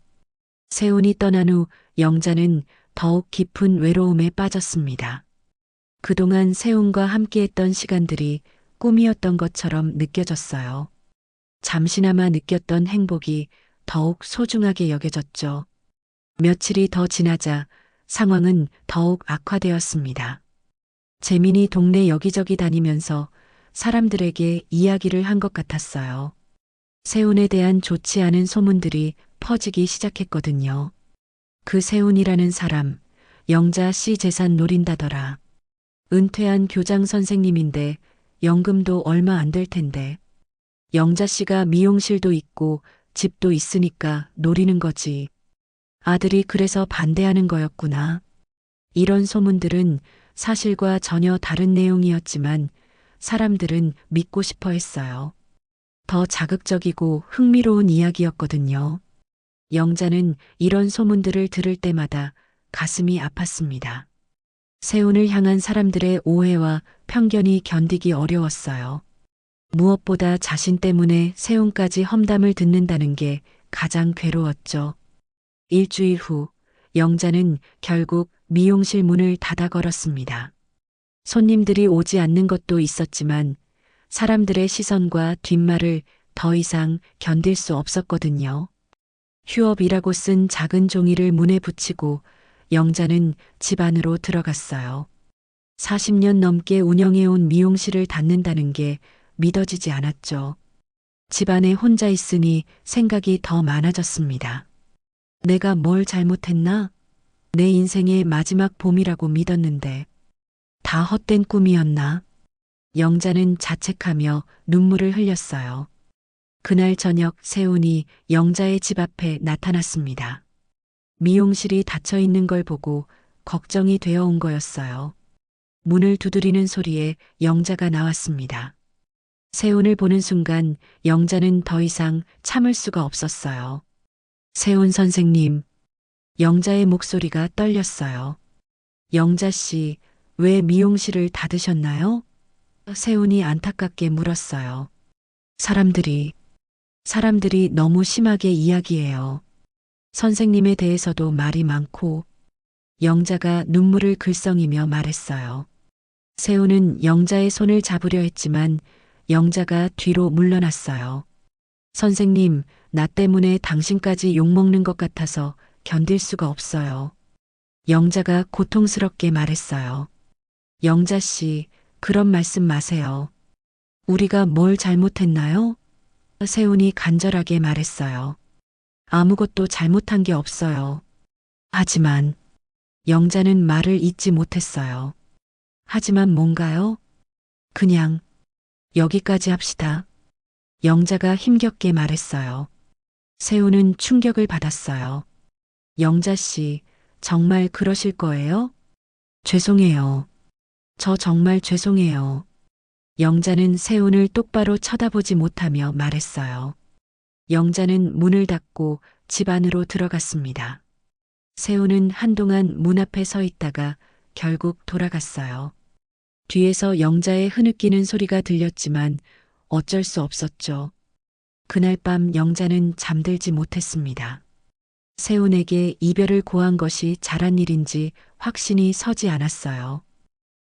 S1: 세훈이 떠난 후 영자는 더욱 깊은 외로움에 빠졌습니다. 그동안 세훈과 함께했던 시간들이 꿈이었던 것처럼 느껴졌어요. 잠시나마 느꼈던 행복이 더욱 소중하게 여겨졌죠. 며칠이 더 지나자 상황은 더욱 악화되었습니다. 재민이 동네 여기저기 다니면서 사람들에게 이야기를 한 것 같았어요. 세훈에 대한 좋지 않은 소문들이 퍼지기 시작했거든요. 그 세훈이라는 사람, 영자 씨 재산 노린다더라. 은퇴한 교장 선생님인데 연금도 얼마 안 될 텐데. 영자 씨가 미용실도 있고 집도 있으니까 노리는 거지. 아들이 그래서 반대하는 거였구나. 이런 소문들은 사실과 전혀 다른 내용이었지만 사람들은 믿고 싶어 했어요. 더 자극적이고 흥미로운 이야기였거든요. 영자는 이런 소문들을 들을 때마다 가슴이 아팠습니다. 세훈을 향한 사람들의 오해와 편견이 견디기 어려웠어요. 무엇보다 자신 때문에 세훈까지 험담을 듣는다는 게 가장 괴로웠죠. 일주일 후 영자는 결국 미용실 문을 닫아 걸었습니다. 손님들이 오지 않는 것도 있었지만 사람들의 시선과 뒷말을 더 이상 견딜 수 없었거든요. 휴업이라고 쓴 작은 종이를 문에 붙이고 영자는 집 안으로 들어갔어요. 40년 넘게 운영해온 미용실을 닫는다는 게 믿어지지 않았죠. 집안에 혼자 있으니 생각이 더 많아졌습니다. 내가 뭘 잘못했나? 내 인생의 마지막 봄이라고 믿었는데 다 헛된 꿈이었나? 영자는 자책하며 눈물을 흘렸어요. 그날 저녁 세훈이 영자의 집 앞에 나타났습니다. 미용실이 닫혀 있는 걸 보고 걱정이 되어 온 거였어요. 문을 두드리는 소리에 영자가 나왔습니다. 세훈을 보는 순간 영자는 더 이상 참을 수가 없었어요. 세훈 선생님, 영자의 목소리가 떨렸어요. 영자 씨, 왜 미용실을 닫으셨나요? 세훈이 안타깝게 물었어요. 사람들이 너무 심하게 이야기해요. 선생님에 대해서도 말이 많고. 영자가 눈물을 글썽이며 말했어요. 세훈은 영자의 손을 잡으려 했지만 영자가 뒤로 물러났어요. 선생님, 나 때문에 당신까지 욕먹는 것 같아서 견딜 수가 없어요. 영자가 고통스럽게 말했어요. 영자 씨, 그런 말씀 마세요. 우리가 뭘 잘못했나요? 세훈이 간절하게 말했어요. 아무것도 잘못한 게 없어요. 하지만 영자는 말을 잇지 못했어요. 하지만 뭔가요? 그냥 여기까지 합시다. 영자가 힘겹게 말했어요. 세훈은 충격을 받았어요. 영자 씨, 정말 그러실 거예요? 죄송해요. 저 정말 죄송해요. 영자는 세훈을 똑바로 쳐다보지 못하며 말했어요. 영자는 문을 닫고 집 안으로 들어갔습니다. 세훈은 한동안 문 앞에 서 있다가 결국 돌아갔어요. 뒤에서 영자의 흐느끼는 소리가 들렸지만 어쩔 수 없었죠. 그날 밤 영자는 잠들지 못했습니다. 세훈에게 이별을 고한 것이 잘한 일인지 확신이 서지 않았어요.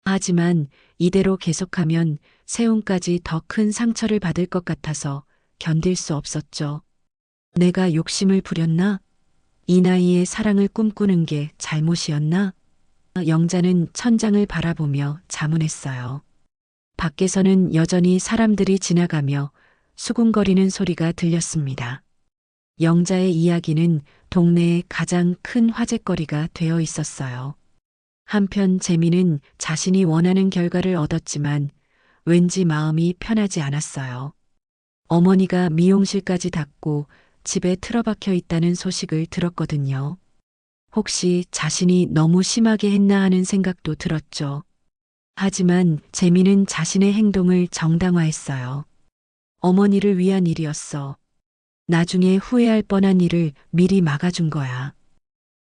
S1: 하지만 이대로 계속하면 세훈까지 더 큰 상처를 받을 것 같아서 견딜 수 없었죠. 내가 욕심을 부렸나? 이 나이에 사랑을 꿈꾸는 게 잘못이었나? 영자는 천장을 바라보며 자문했어요. 밖에서는 여전히 사람들이 지나가며 수군거리는 소리가 들렸습니다. 영자의 이야기는 동네의 가장 큰 화제거리가 되어 있었어요. 한편 재민은 자신이 원하는 결과를 얻었지만 왠지 마음이 편하지 않았어요. 어머니가 미용실까지 닫고 집에 틀어박혀 있다는 소식을 들었거든요. 혹시 자신이 너무 심하게 했나 하는 생각도 들었죠. 하지만 재민은 자신의 행동을 정당화했어요. 어머니를 위한 일이었어. 나중에 후회할 뻔한 일을 미리 막아준 거야.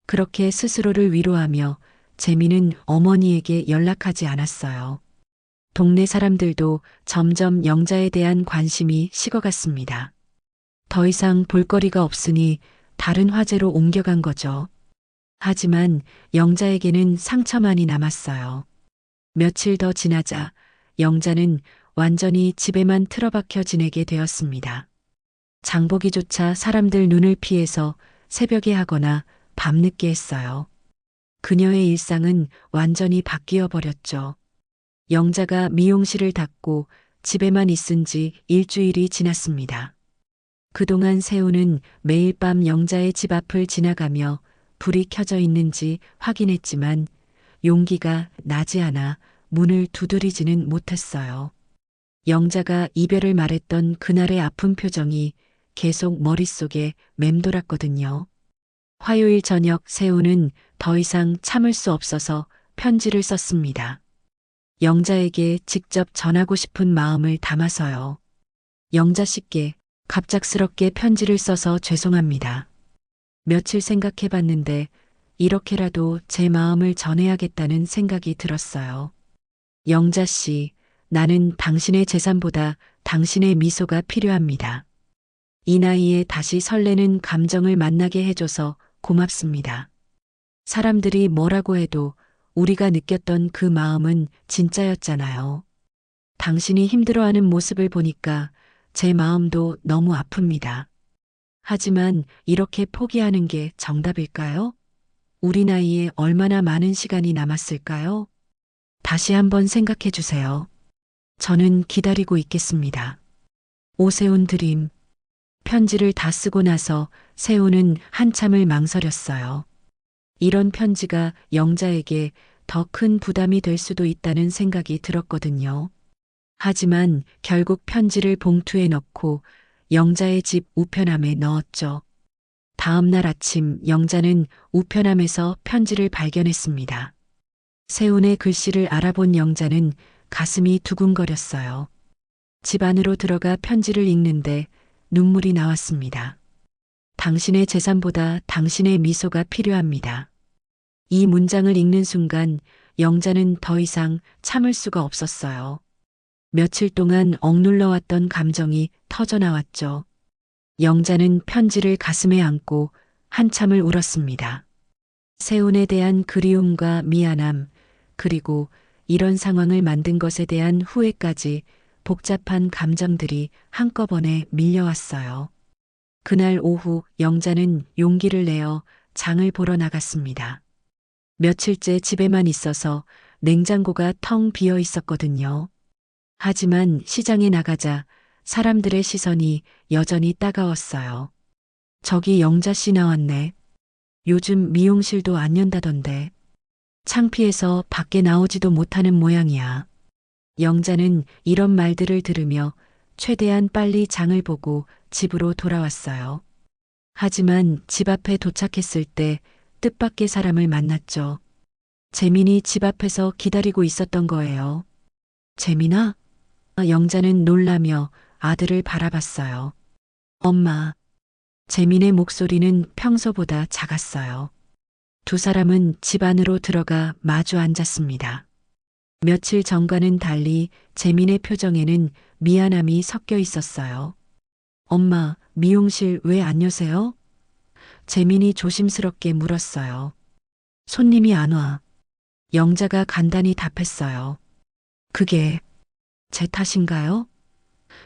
S1: 그렇게 스스로를 위로하며 재민은 어머니에게 연락하지 않았어요. 동네 사람들도 점점 영자에 대한 관심이 식어갔습니다. 더 이상 볼거리가 없으니 다른 화제로 옮겨간 거죠. 하지만 영자에게는 상처만이 남았어요. 며칠 더 지나자 영자는 완전히 집에만 틀어박혀 지내게 되었습니다. 장보기조차 사람들 눈을 피해서 새벽에 하거나 밤늦게 했어요. 그녀의 일상은 완전히 바뀌어 버렸죠. 영자가 미용실을 닫고 집에만 있은 지 일주일이 지났습니다. 그동안 세우는 매일 밤 영자의 집 앞을 지나가며 불이 켜져 있는지 확인했지만 용기가 나지 않아 문을 두드리지는 못했어요. 영자가 이별을 말했던 그날의 아픈 표정이 계속 머릿속에 맴돌았거든요. 화요일 저녁 세우는 더 이상 참을 수 없어서 편지를 썼습니다. 영자에게 직접 전하고 싶은 마음을 담아서요. 영자 씨께 갑작스럽게 편지를 써서 죄송합니다. 며칠 생각해 봤는데 이렇게라도 제 마음을 전해야겠다는 생각이 들었어요. 영자 씨, 나는 당신의 재산보다 당신의 미소가 필요합니다. 이 나이에 다시 설레는 감정을 만나게 해줘서 고맙습니다. 사람들이 뭐라고 해도 우리가 느꼈던 그 마음은 진짜였잖아요. 당신이 힘들어하는 모습을 보니까 제 마음도 너무 아픕니다. 하지만 이렇게 포기하는 게 정답일까요? 우리 나이에 얼마나 많은 시간이 남았을까요? 다시 한번 생각해 주세요. 저는 기다리고 있겠습니다. 오세훈 드림. 편지를 다 쓰고 나서 세훈은 한참을 망설였어요. 이런 편지가 영자에게 더 큰 부담이 될 수도 있다는 생각이 들었거든요. 하지만 결국 편지를 봉투에 넣고 영자의 집 우편함에 넣었죠. 다음 날 아침 영자는 우편함에서 편지를 발견했습니다. 세훈의 글씨를 알아본 영자는 가슴이 두근거렸어요. 집 안으로 들어가 편지를 읽는데 눈물이 나왔습니다. 당신의 재산보다 당신의 미소가 필요합니다. 이 문장을 읽는 순간 영자는 더 이상 참을 수가 없었어요. 며칠 동안 억눌러왔던 감정이 터져나왔죠. 영자는 편지를 가슴에 안고 한참을 울었습니다. 세훈에 대한 그리움과 미안함, 그리고 이런 상황을 만든 것에 대한 후회까지 복잡한 감정들이 한꺼번에 밀려왔어요. 그날 오후 영자는 용기를 내어 장을 보러 나갔습니다. 며칠째 집에만 있어서 냉장고가 텅 비어 있었거든요. 하지만 시장에 나가자 사람들의 시선이 여전히 따가웠어요. 저기 영자 씨 나왔네. 요즘 미용실도 안 연다던데. 창피해서 밖에 나오지도 못하는 모양이야. 영자는 이런 말들을 들으며 최대한 빨리 장을 보고 집으로 돌아왔어요. 하지만 집 앞에 도착했을 때 뜻밖의 사람을 만났죠. 재민이 집 앞에서 기다리고 있었던 거예요. 재민아? 영자는 놀라며 아들을 바라봤어요. 엄마. 재민의 목소리는 평소보다 작았어요. 두 사람은 집 안으로 들어가 마주 앉았습니다. 며칠 전과는 달리 재민의 표정에는 미안함이 섞여 있었어요. 엄마, 미용실 왜 안 여세요? 재민이 조심스럽게 물었어요. 손님이 안 와. 영자가 간단히 답했어요. 그게 제 탓인가요?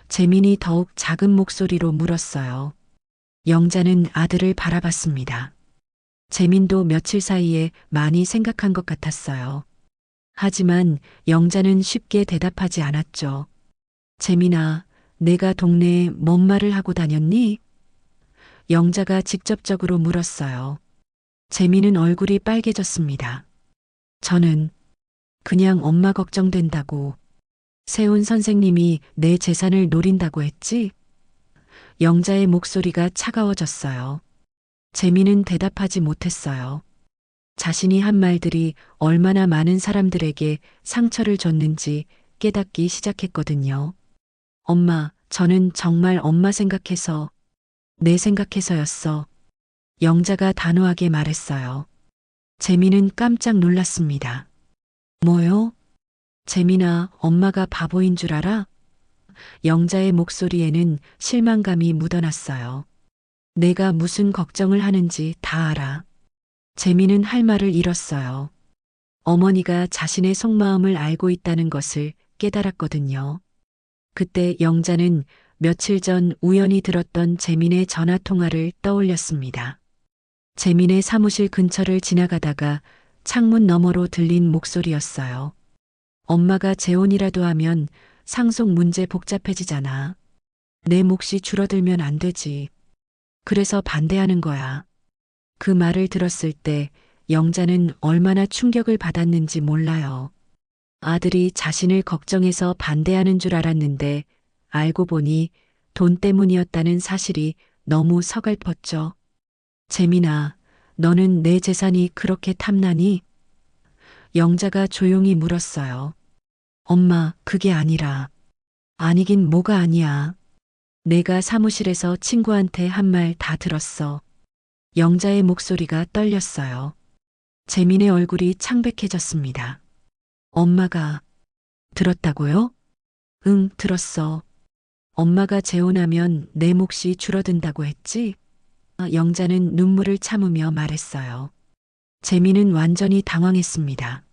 S1: 재민이 더욱 작은 목소리로 물었어요. 영자는 아들을 바라봤습니다. 재민도 며칠 사이에 많이 생각한 것 같았어요. 하지만 영자는 쉽게 대답하지 않았죠. 재민아, 내가 동네에 뭔 말을 하고 다녔니? 영자가 직접적으로 물었어요. 재민은 얼굴이 빨개졌습니다. 저는 그냥 엄마 걱정된다고. 세훈 선생님이 내 재산을 노린다고 했지? 영자의 목소리가 차가워졌어요. 재민은 대답하지 못했어요. 자신이 한 말들이 얼마나 많은 사람들에게 상처를 줬는지 깨닫기 시작했거든요. 엄마, 저는 정말 엄마 생각해서, 내 생각해서였어. 영자가 단호하게 말했어요. 재민은 깜짝 놀랐습니다. 뭐요? 재민아, 엄마가 바보인 줄 알아? 영자의 목소리에는 실망감이 묻어났어요. 내가 무슨 걱정을 하는지 다 알아. 재민은 할 말을 잃었어요. 어머니가 자신의 속마음을 알고 있다는 것을 깨달았거든요. 그때 영자는 며칠 전 우연히 들었던 재민의 전화 통화를 떠올렸습니다. 재민의 사무실 근처를 지나가다가 창문 너머로 들린 목소리였어요. 엄마가 재혼이라도 하면 상속 문제 복잡해지잖아. 내 몫이 줄어들면 안 되지. 그래서 반대하는 거야. 그 말을 들었을 때 영자는 얼마나 충격을 받았는지 몰라요. 아들이 자신을 걱정해서 반대하는 줄 알았는데 알고 보니 돈 때문이었다는 사실이 너무 서글펐죠. 재민아, 너는 내 재산이 그렇게 탐나니? 영자가 조용히 물었어요. 엄마, 그게 아니라. 아니긴 뭐가 아니야. 내가 사무실에서 친구한테 한 말 다 들었어. 영자의 목소리가 떨렸어요. 재민의 얼굴이 창백해졌습니다. 엄마가 들었다고요? 응, 들었어. 엄마가 재혼하면 내 몫이 줄어든다고 했지? 영자는 눈물을 참으며 말했어요. 재민은 완전히 당황했습니다.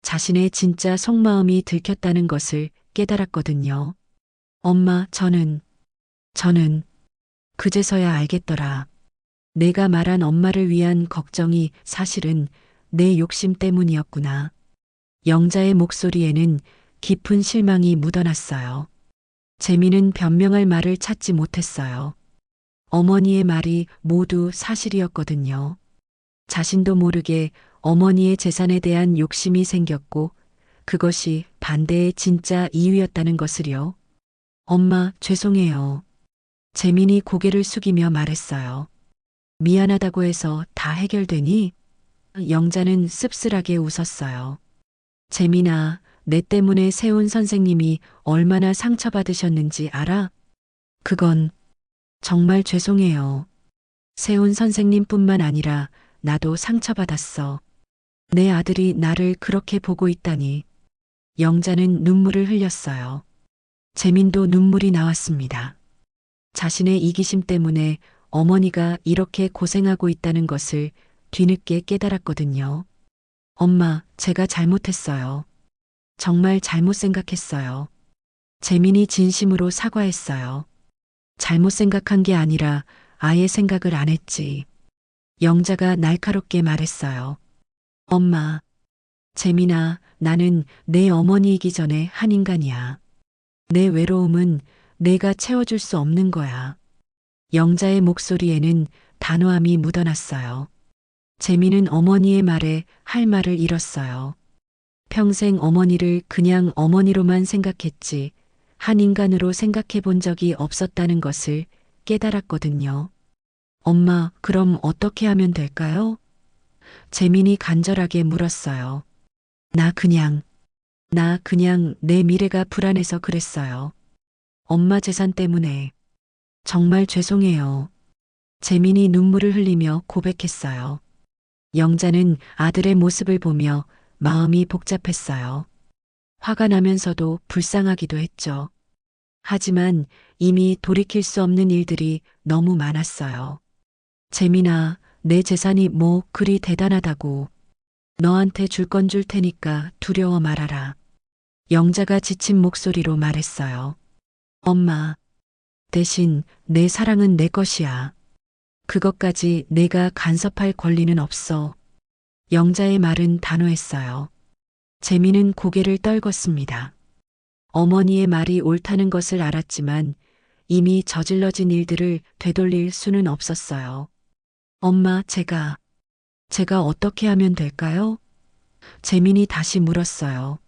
S1: 자신의 진짜 속마음이 들켰다는 것을 깨달았거든요. 엄마, 저는 그제서야 알겠더라. 내가 말한 엄마를 위한 걱정이 사실은 내 욕심 때문이었구나. 영자의 목소리에는 깊은 실망이 묻어났어요. 재민은 변명할 말을 찾지 못했어요. 어머니의 말이 모두 사실이었거든요. 자신도 모르게 어머니의 재산에 대한 욕심이 생겼고 그것이 반대의 진짜 이유였다는 것을요. 엄마, 죄송해요. 재민이 고개를 숙이며 말했어요. 미안하다고 해서 다 해결되니? 영자는 씁쓸하게 웃었어요. 재민아, 내 때문에 세훈 선생님이 얼마나 상처받으셨는지 알아? 그건 정말 죄송해요. 세훈 선생님뿐만 아니라 나도 상처받았어. 내 아들이 나를 그렇게 보고 있다니. 영자는 눈물을 흘렸어요. 재민도 눈물이 나왔습니다. 자신의 이기심 때문에 어머니가 이렇게 고생하고 있다는 것을 뒤늦게 깨달았거든요. 엄마, 제가 잘못했어요. 정말 잘못 생각했어요. 재민이 진심으로 사과했어요. 잘못 생각한 게 아니라 아예 생각을 안 했지. 영자가 날카롭게 말했어요. 엄마, 재민아, 나는 내 어머니이기 전에 한 인간이야. 내 외로움은 내가 채워줄 수 없는 거야. 영자의 목소리에는 단호함이 묻어났어요. 재민은 어머니의 말에 할 말을 잃었어요. 평생 어머니를 그냥 어머니로만 생각했지 한 인간으로 생각해 본 적이 없었다는 것을 깨달았거든요. 엄마, 그럼 어떻게 하면 될까요? 재민이 간절하게 물었어요. 나 그냥 내 미래가 불안해서 그랬어요. 엄마 재산 때문에. 정말 죄송해요. 재민이 눈물을 흘리며 고백했어요. 영자는 아들의 모습을 보며 마음이 복잡했어요. 화가 나면서도 불쌍하기도 했죠. 하지만 이미 돌이킬 수 없는 일들이 너무 많았어요. 재민아, 내 재산이 뭐 그리 대단하다고. 너한테 줄 건 줄 테니까 두려워 말아라. 영자가 지친 목소리로 말했어요. 엄마, 대신 내 사랑은 내 것이야. 그것까지 내가 간섭할 권리는 없어. 영자의 말은 단호했어요. 재민은 고개를 떨궜습니다. 어머니의 말이 옳다는 것을 알았지만 이미 저질러진 일들을 되돌릴 수는 없었어요. 엄마, 제가 어떻게 하면 될까요? 재민이 다시 물었어요.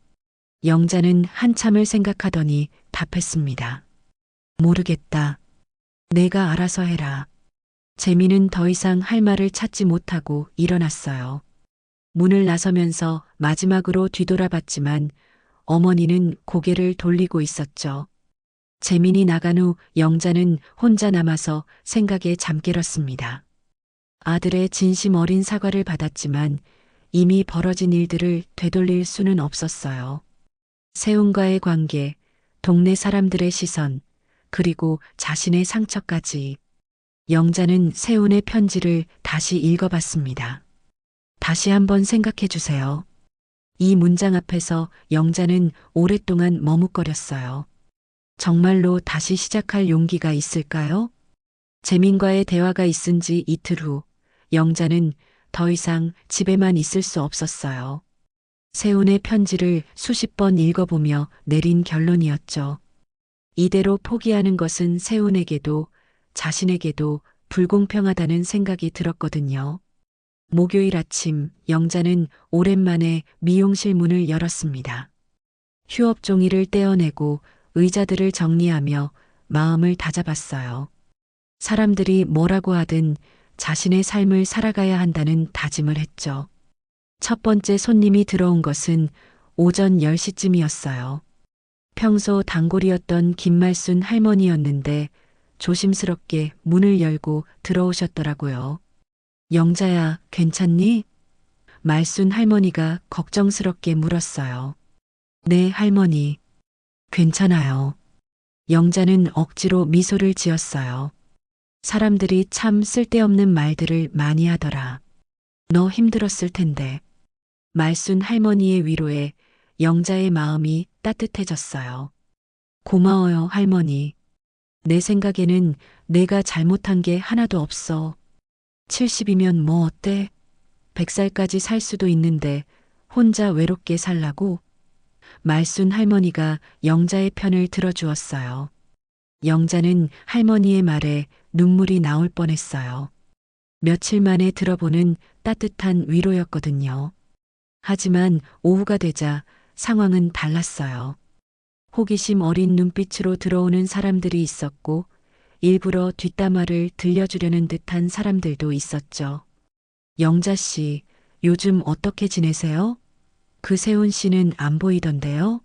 S1: 영자는 한참을 생각하더니 답했습니다. 모르겠다. 내가 알아서 해라. 재민은 더 이상 할 말을 찾지 못하고 일어났어요. 문을 나서면서 마지막으로 뒤돌아봤지만 어머니는 고개를 돌리고 있었죠. 재민이 나간 후 영자는 혼자 남아서 생각에 잠들었습니다. 아들의 진심 어린 사과를 받았지만 이미 벌어진 일들을 되돌릴 수는 없었어요. 세훈과의 관계, 동네 사람들의 시선, 그리고 자신의 상처까지. 영자는 세훈의 편지를 다시 읽어봤습니다. 다시 한번 생각해 주세요. 이 문장 앞에서 영자는 오랫동안 머뭇거렸어요. 정말로 다시 시작할 용기가 있을까요? 재민과의 대화가 있은 지 이틀 후, 영자는 더 이상 집에만 있을 수 없었어요. 세훈의 편지를 수십 번 읽어보며 내린 결론이었죠. 이대로 포기하는 것은 세훈에게도 자신에게도 불공평하다는 생각이 들었거든요. 목요일 아침, 영자는 오랜만에 미용실 문을 열었습니다. 휴업 종이를 떼어내고 의자들을 정리하며 마음을 다잡았어요. 사람들이 뭐라고 하든 자신의 삶을 살아가야 한다는 다짐을 했죠. 첫 번째 손님이 들어온 것은 오전 10시쯤이었어요. 평소 단골이었던 김말순 할머니였는데 조심스럽게 문을 열고 들어오셨더라고요. 영자야, 괜찮니? 말순 할머니가 걱정스럽게 물었어요. 네, 할머니. 괜찮아요. 영자는 억지로 미소를 지었어요. 사람들이 참 쓸데없는 말들을 많이 하더라. 너 힘들었을 텐데. 말순 할머니의 위로에 영자의 마음이 따뜻해졌어요. 고마워요, 할머니. 내 생각에는 내가 잘못한 게 하나도 없어. 70이면 뭐 어때? 100살까지 살 수도 있는데 혼자 외롭게 살라고? 말순 할머니가 영자의 편을 들어주었어요. 영자는 할머니의 말에 눈물이 나올 뻔했어요. 며칠 만에 들어보는 따뜻한 위로였거든요. 하지만 오후가 되자 상황은 달랐어요. 호기심 어린 눈빛으로 들어오는 사람들이 있었고 일부러 뒷담화를 들려주려는 듯한 사람들도 있었죠. 영자 씨, 요즘 어떻게 지내세요? 그 세훈 씨는 안 보이던데요?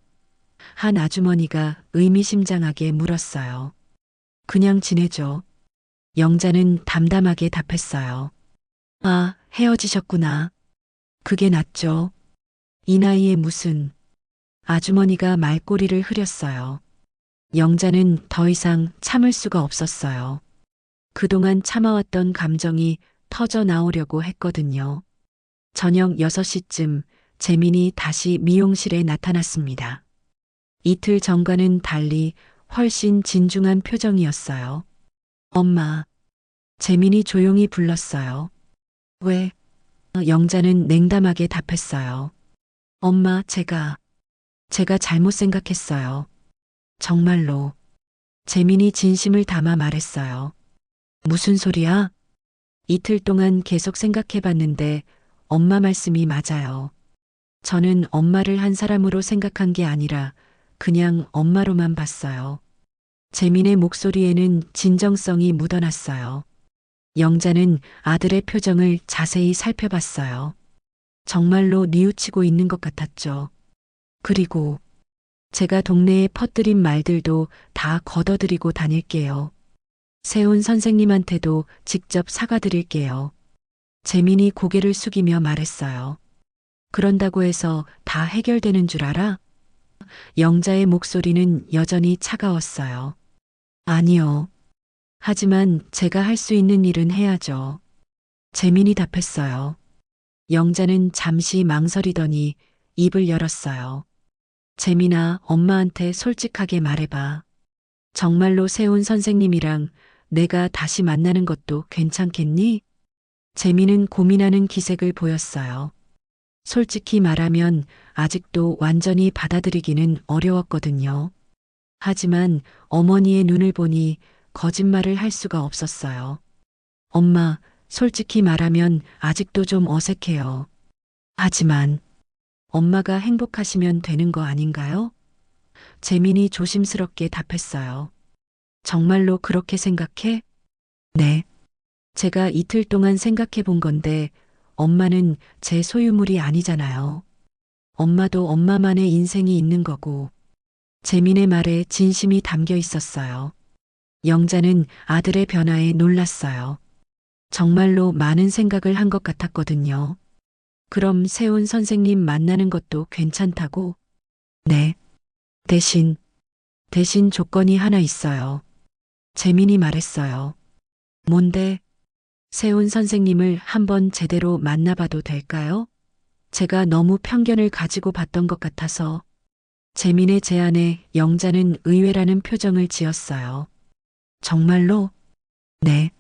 S1: 한 아주머니가 의미심장하게 물었어요. 그냥 지내죠. 영자는 담담하게 답했어요. 아, 헤어지셨구나. 그게 낫죠. 이 나이에 무슨. 아주머니가 말꼬리를 흐렸어요. 영자는 더 이상 참을 수가 없었어요. 그동안 참아왔던 감정이 터져 나오려고 했거든요. 저녁 6시쯤 재민이 다시 미용실에 나타났습니다. 이틀 전과는 달리 훨씬 진중한 표정이었어요. 엄마. 재민이 조용히 불렀어요. 왜? 영자는 냉담하게 답했어요. 엄마, 제가 잘못 생각했어요. 정말로. 재민이 진심을 담아 말했어요. 무슨 소리야? 이틀 동안 계속 생각해봤는데 엄마 말씀이 맞아요. 저는 엄마를 한 사람으로 생각한 게 아니라 그냥 엄마로만 봤어요. 재민의 목소리에는 진정성이 묻어났어요. 영자는 아들의 표정을 자세히 살펴봤어요. 정말로 뉘우치고 있는 것 같았죠. 그리고 제가 동네에 퍼뜨린 말들도 다 걷어들이고 다닐게요. 세훈 선생님한테도 직접 사과드릴게요. 재민이 고개를 숙이며 말했어요. 그런다고 해서 다 해결되는 줄 알아? 영자의 목소리는 여전히 차가웠어요. 아니요. 하지만 제가 할 수 있는 일은 해야죠. 재민이 답했어요. 영자는 잠시 망설이더니 입을 열었어요. 재민아, 엄마한테 솔직하게 말해봐. 정말로 세훈 선생님이랑 내가 다시 만나는 것도 괜찮겠니? 재민은 고민하는 기색을 보였어요. 솔직히 말하면 아직도 완전히 받아들이기는 어려웠거든요. 하지만 어머니의 눈을 보니 거짓말을 할 수가 없었어요. 엄마, 솔직히 말하면 아직도 좀 어색해요. 하지만 엄마가 행복하시면 되는 거 아닌가요? 재민이 조심스럽게 답했어요. 정말로 그렇게 생각해? 네. 제가 이틀 동안 생각해 본 건데 엄마는 제 소유물이 아니잖아요. 엄마도 엄마만의 인생이 있는 거고. 재민의 말에 진심이 담겨 있었어요. 영자는 아들의 변화에 놀랐어요. 정말로 많은 생각을 한 것 같았거든요. 그럼 세훈 선생님 만나는 것도 괜찮다고? 네. 대신 조건이 하나 있어요. 재민이 말했어요. 뭔데? 세훈 선생님을 한번 제대로 만나봐도 될까요? 제가 너무 편견을 가지고 봤던 것 같아서. 재민의 제안에 영자는 의외라는 표정을 지었어요. 정말로? 네.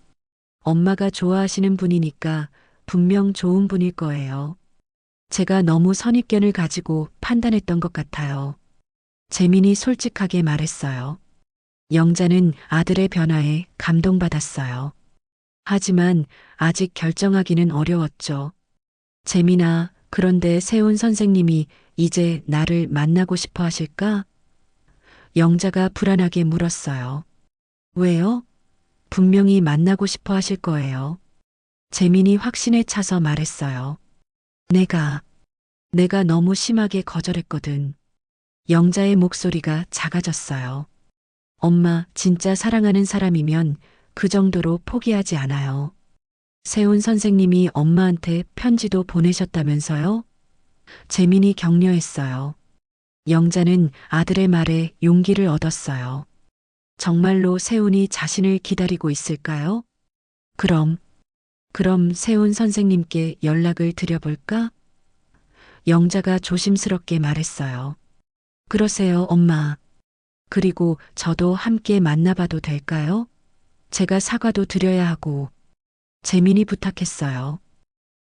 S1: 엄마가 좋아하시는 분이니까 분명 좋은 분일 거예요. 제가 너무 선입견을 가지고 판단했던 것 같아요. 재민이 솔직하게 말했어요. 영자는 아들의 변화에 감동받았어요. 하지만 아직 결정하기는 어려웠죠. 재민아, 그런데 세훈 선생님이 이제 나를 만나고 싶어 하실까? 영자가 불안하게 물었어요. 왜요? 분명히 만나고 싶어 하실 거예요. 재민이 확신에 차서 말했어요. 내가 너무 심하게 거절했거든. 영자의 목소리가 작아졌어요. 엄마, 진짜 사랑하는 사람이면 그 정도로 포기하지 않아요. 세훈 선생님이 엄마한테 편지도 보내셨다면서요? 재민이 격려했어요. 영자는 아들의 말에 용기를 얻었어요. 정말로 세훈이 자신을 기다리고 있을까요? 그럼, 그럼 세훈 선생님께 연락을 드려볼까? 영자가 조심스럽게 말했어요. 그러세요, 엄마. 그리고 저도 함께 만나봐도 될까요? 제가 사과도 드려야 하고. 재민이 부탁했어요.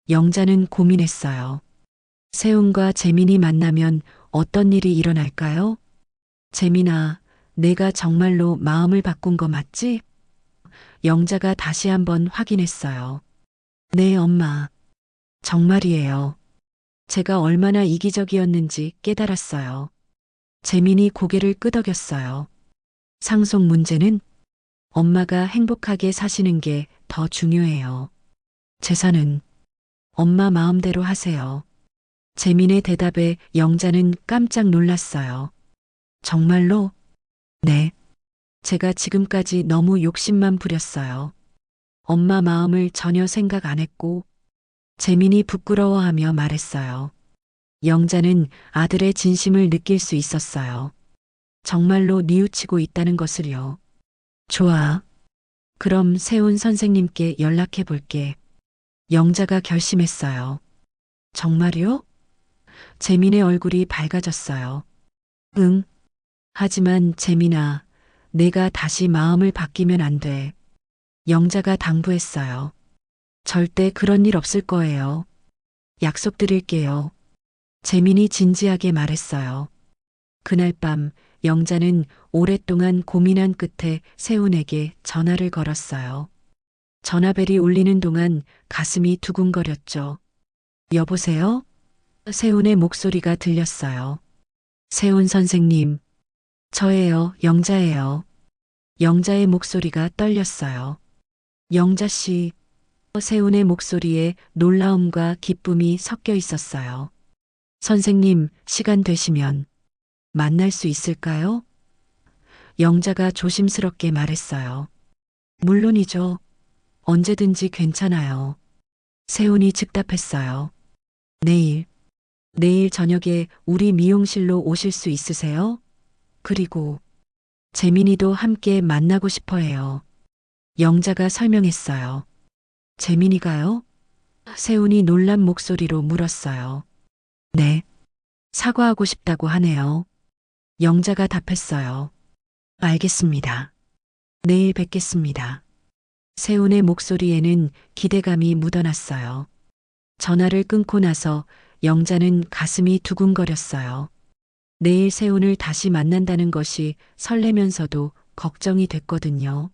S1: 영자는 고민했어요. 세훈과 재민이 만나면 어떤 일이 일어날까요? 재민아, 내가 정말로 마음을 바꾼 거 맞지? 영자가 다시 한번 확인했어요. 네, 엄마. 정말이에요. 제가 얼마나 이기적이었는지 깨달았어요. 재민이 고개를 끄덕였어요. 상속 문제는 엄마가 행복하게 사시는 게 더 중요해요. 재산은 엄마 마음대로 하세요. 재민의 대답에 영자는 깜짝 놀랐어요. 정말로? 네. 제가 지금까지 너무 욕심만 부렸어요. 엄마 마음을 전혀 생각 안 했고, 재민이 부끄러워하며 말했어요. 영자는 아들의 진심을 느낄 수 있었어요. 정말로 뉘우치고 있다는 것을요. 좋아. 그럼 세훈 선생님께 연락해 볼게. 영자가 결심했어요. 정말요? 재민의 얼굴이 밝아졌어요. 응. 하지만 재민아, 내가 다시 마음을 바뀌면 안 돼. 영자가 당부했어요. 절대 그런 일 없을 거예요. 약속드릴게요. 재민이 진지하게 말했어요. 그날 밤 영자는 오랫동안 고민한 끝에 세훈에게 전화를 걸었어요. 전화벨이 울리는 동안 가슴이 두근거렸죠. 여보세요? 세훈의 목소리가 들렸어요. 세훈 선생님, 저예요, 영자예요. 영자의 목소리가 떨렸어요. 영자 씨, 세훈의 목소리에 놀라움과 기쁨이 섞여 있었어요. 선생님, 시간 되시면 만날 수 있을까요? 영자가 조심스럽게 말했어요. 물론이죠. 언제든지 괜찮아요. 세훈이 즉답했어요. 내일 저녁에 우리 미용실로 오실 수 있으세요? 그리고 재민이도 함께 만나고 싶어 해요. 영자가 설명했어요. 재민이가요? 세훈이 놀란 목소리로 물었어요. 네. 사과하고 싶다고 하네요. 영자가 답했어요. 알겠습니다. 내일 뵙겠습니다. 세훈의 목소리에는 기대감이 묻어났어요. 전화를 끊고 나서 영자는 가슴이 두근거렸어요. 내일 세훈을 다시 만난다는 것이 설레면서도 걱정이 됐거든요.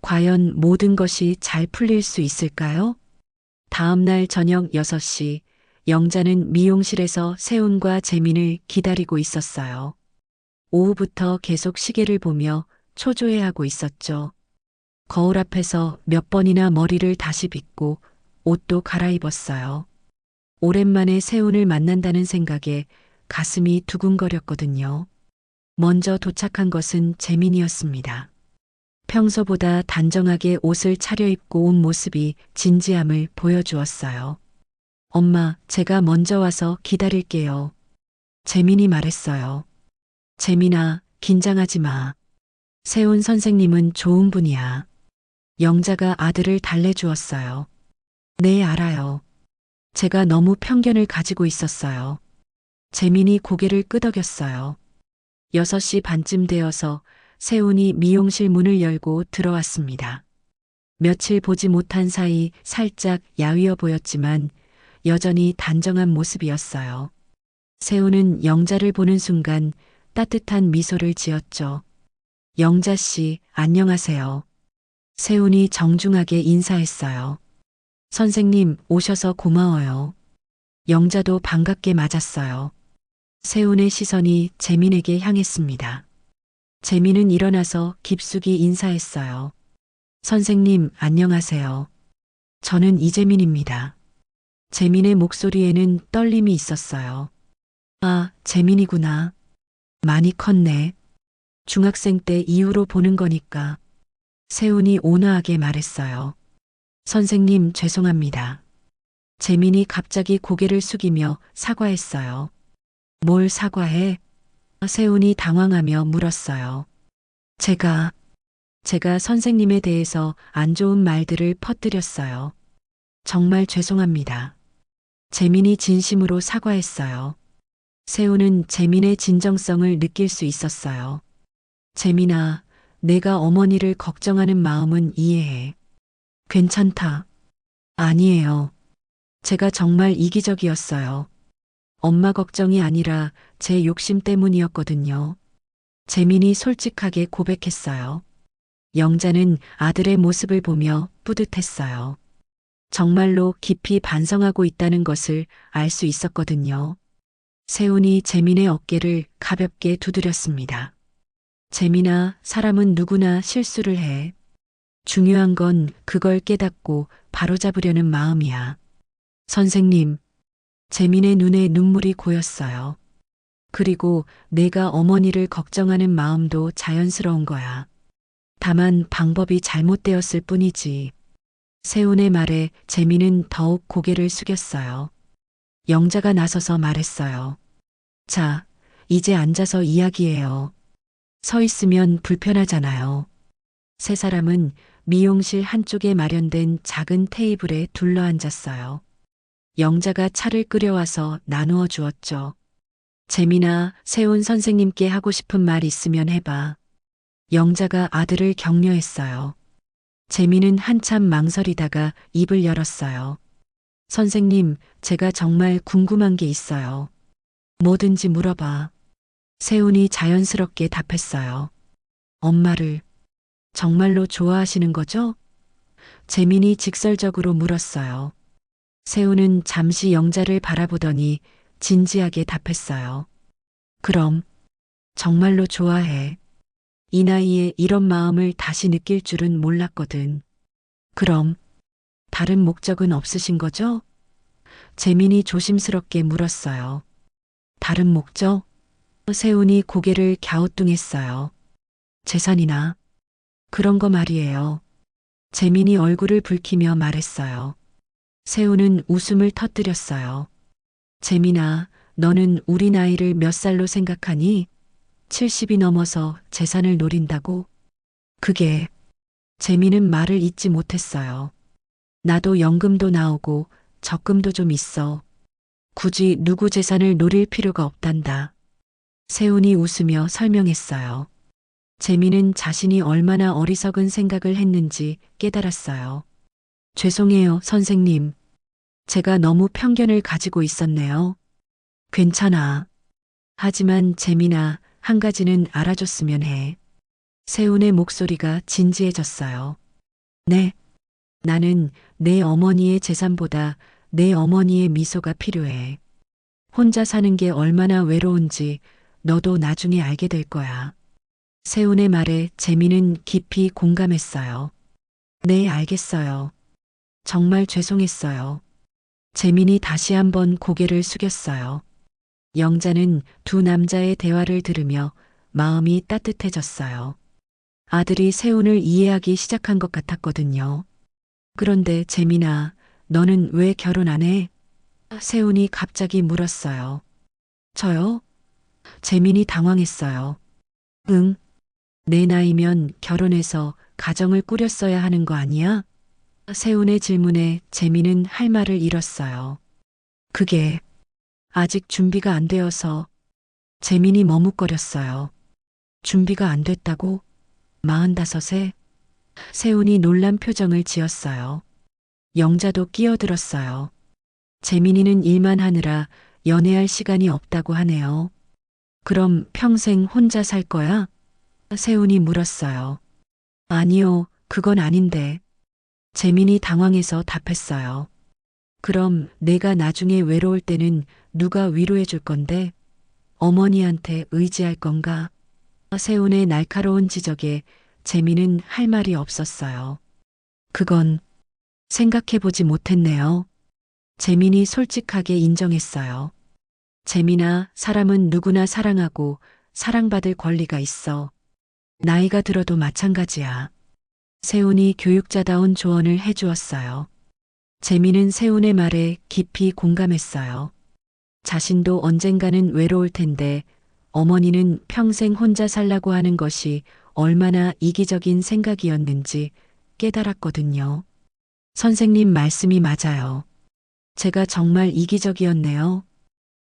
S1: 과연 모든 것이 잘 풀릴 수 있을까요? 다음 날 저녁 6시, 영자는 미용실에서 세훈과 재민을 기다리고 있었어요. 오후부터 계속 시계를 보며 초조해하고 있었죠. 거울 앞에서 몇 번이나 머리를 다시 빗고 옷도 갈아입었어요. 오랜만에 세훈을 만난다는 생각에 가슴이 두근거렸거든요. 먼저 도착한 것은 재민이었습니다. 평소보다 단정하게 옷을 차려입고 온 모습이 진지함을 보여주었어요. 엄마, 제가 먼저 와서 기다릴게요. 재민이 말했어요. 재민아, 긴장하지 마. 세훈 선생님은 좋은 분이야. 영자가 아들을 달래주었어요. 네, 알아요. 제가 너무 편견을 가지고 있었어요. 재민이 고개를 끄덕였어요. 6시 반쯤 되어서 세훈이 미용실 문을 열고 들어왔습니다. 며칠 보지 못한 사이 살짝 야위어 보였지만 여전히 단정한 모습이었어요. 세훈은 영자를 보는 순간 따뜻한 미소를 지었죠. 영자 씨, 안녕하세요. 세훈이 정중하게 인사했어요. 선생님, 오셔서 고마워요. 영자도 반갑게 맞았어요. 세훈의 시선이 재민에게 향했습니다. 재민은 일어나서 깊숙이 인사했어요. 선생님, 안녕하세요. 저는 이재민입니다. 재민의 목소리에는 떨림이 있었어요. 아, 재민이구나. 많이 컸네. 중학생 때 이후로 보는 거니까. 세훈이 온화하게 말했어요. 선생님, 죄송합니다. 재민이 갑자기 고개를 숙이며 사과했어요. 뭘 사과해? 세훈이 당황하며 물었어요. 제가 선생님에 대해서 안 좋은 말들을 퍼뜨렸어요. 정말 죄송합니다. 재민이 진심으로 사과했어요. 세훈은 재민의 진정성을 느낄 수 있었어요. 재민아, 내가 어머니를 걱정하는 마음은 이해해. 괜찮다. 아니에요. 제가 정말 이기적이었어요. 엄마 걱정이 아니라 제 욕심 때문이었거든요. 재민이 솔직하게 고백했어요. 영자는 아들의 모습을 보며 뿌듯했어요. 정말로 깊이 반성하고 있다는 것을 알 수 있었거든요. 세훈이 재민의 어깨를 가볍게 두드렸습니다. 재민아, 사람은 누구나 실수를 해. 중요한 건 그걸 깨닫고 바로잡으려는 마음이야. 선생님, 재민의 눈에 눈물이 고였어요. 그리고 내가 어머니를 걱정하는 마음도 자연스러운 거야. 다만 방법이 잘못되었을 뿐이지. 세훈의 말에 재민은 더욱 고개를 숙였어요. 영자가 나서서 말했어요. 자, 이제 앉아서 이야기해요. 서 있으면 불편하잖아요. 세 사람은 미용실 한쪽에 마련된 작은 테이블에 둘러앉았어요. 영자가 차를 끓여와서 나누어 주었죠. 재민아, 세훈 선생님께 하고 싶은 말 있으면 해봐. 영자가 아들을 격려했어요. 재민은 한참 망설이다가 입을 열었어요. 선생님, 제가 정말 궁금한 게 있어요. 뭐든지 물어봐. 세훈이 자연스럽게 답했어요. 엄마를 정말로 좋아하시는 거죠? 재민이 직설적으로 물었어요. 세훈은 잠시 영자를 바라보더니 진지하게 답했어요. 그럼, 정말로 좋아해. 이 나이에 이런 마음을 다시 느낄 줄은 몰랐거든. 그럼, 다른 목적은 없으신 거죠? 재민이 조심스럽게 물었어요. 다른 목적? 세훈이 고개를 갸우뚱했어요. 재산이나 그런 거 말이에요. 재민이 얼굴을 붉히며 말했어요. 세훈은 웃음을 터뜨렸어요. 재민아, 너는 우리 나이를 몇 살로 생각하니? 70이 넘어서 재산을 노린다고? 그게, 재민은 말을 잇지 못했어요. 나도 연금도 나오고 적금도 좀 있어. 굳이 누구 재산을 노릴 필요가 없단다. 세훈이 웃으며 설명했어요. 재민은 자신이 얼마나 어리석은 생각을 했는지 깨달았어요. 죄송해요, 선생님. 제가 너무 편견을 가지고 있었네요. 괜찮아. 하지만 재민아, 한 가지는 알아줬으면 해. 세훈의 목소리가 진지해졌어요. 네. 나는 내 어머니의 재산보다 내 어머니의 미소가 필요해. 혼자 사는 게 얼마나 외로운지 너도 나중에 알게 될 거야. 세훈의 말에 재민은 깊이 공감했어요. 네, 알겠어요. 정말 죄송했어요. 재민이 다시 한번 고개를 숙였어요. 영자는 두 남자의 대화를 들으며 마음이 따뜻해졌어요. 아들이 세훈을 이해하기 시작한 것 같았거든요. 그런데 재민아, 너는 왜 결혼 안 해? 세훈이 갑자기 물었어요. 저요? 재민이 당황했어요. 응, 내 나이면 결혼해서 가정을 꾸렸어야 하는 거 아니야? 세훈의 질문에 재민은 할 말을 잃었어요. 그게 아직 준비가 안 되어서. 재민이 머뭇거렸어요. 준비가 안 됐다고? 45에? 세훈이 놀란 표정을 지었어요. 영자도 끼어들었어요. 재민이는 일만 하느라 연애할 시간이 없다고 하네요. 그럼 평생 혼자 살 거야? 세훈이 물었어요. 아니요, 그건 아닌데. 재민이 당황해서 답했어요. 그럼 내가 나중에 외로울 때는 누가 위로해 줄 건데? 어머니한테 의지할 건가? 세훈의 날카로운 지적에 재민은 할 말이 없었어요. 그건 생각해보지 못했네요. 재민이 솔직하게 인정했어요. 재민아, 사람은 누구나 사랑하고 사랑받을 권리가 있어. 나이가 들어도 마찬가지야. 세훈이 교육자다운 조언을 해주었어요. 재민은 세훈의 말에 깊이 공감했어요. 자신도 언젠가는 외로울 텐데 어머니는 평생 혼자 살라고 하는 것이 얼마나 이기적인 생각이었는지 깨달았거든요. 선생님 말씀이 맞아요. 제가 정말 이기적이었네요.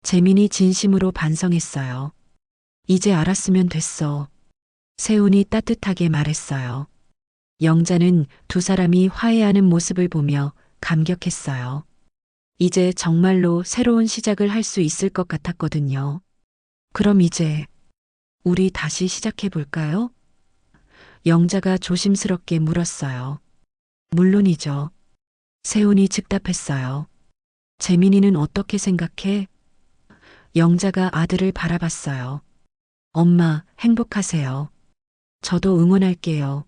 S1: 재민이 진심으로 반성했어요. 이제 알았으면 됐어. 세훈이 따뜻하게 말했어요. 영자는 두 사람이 화해하는 모습을 보며 감격했어요. 이제 정말로 새로운 시작을 할 수 있을 것 같았거든요. 그럼 이제 우리 다시 시작해 볼까요? 영자가 조심스럽게 물었어요. 물론이죠. 세훈이 즉답했어요. 재민이는 어떻게 생각해? 영자가 아들을 바라봤어요. 엄마, 행복하세요. 저도 응원할게요.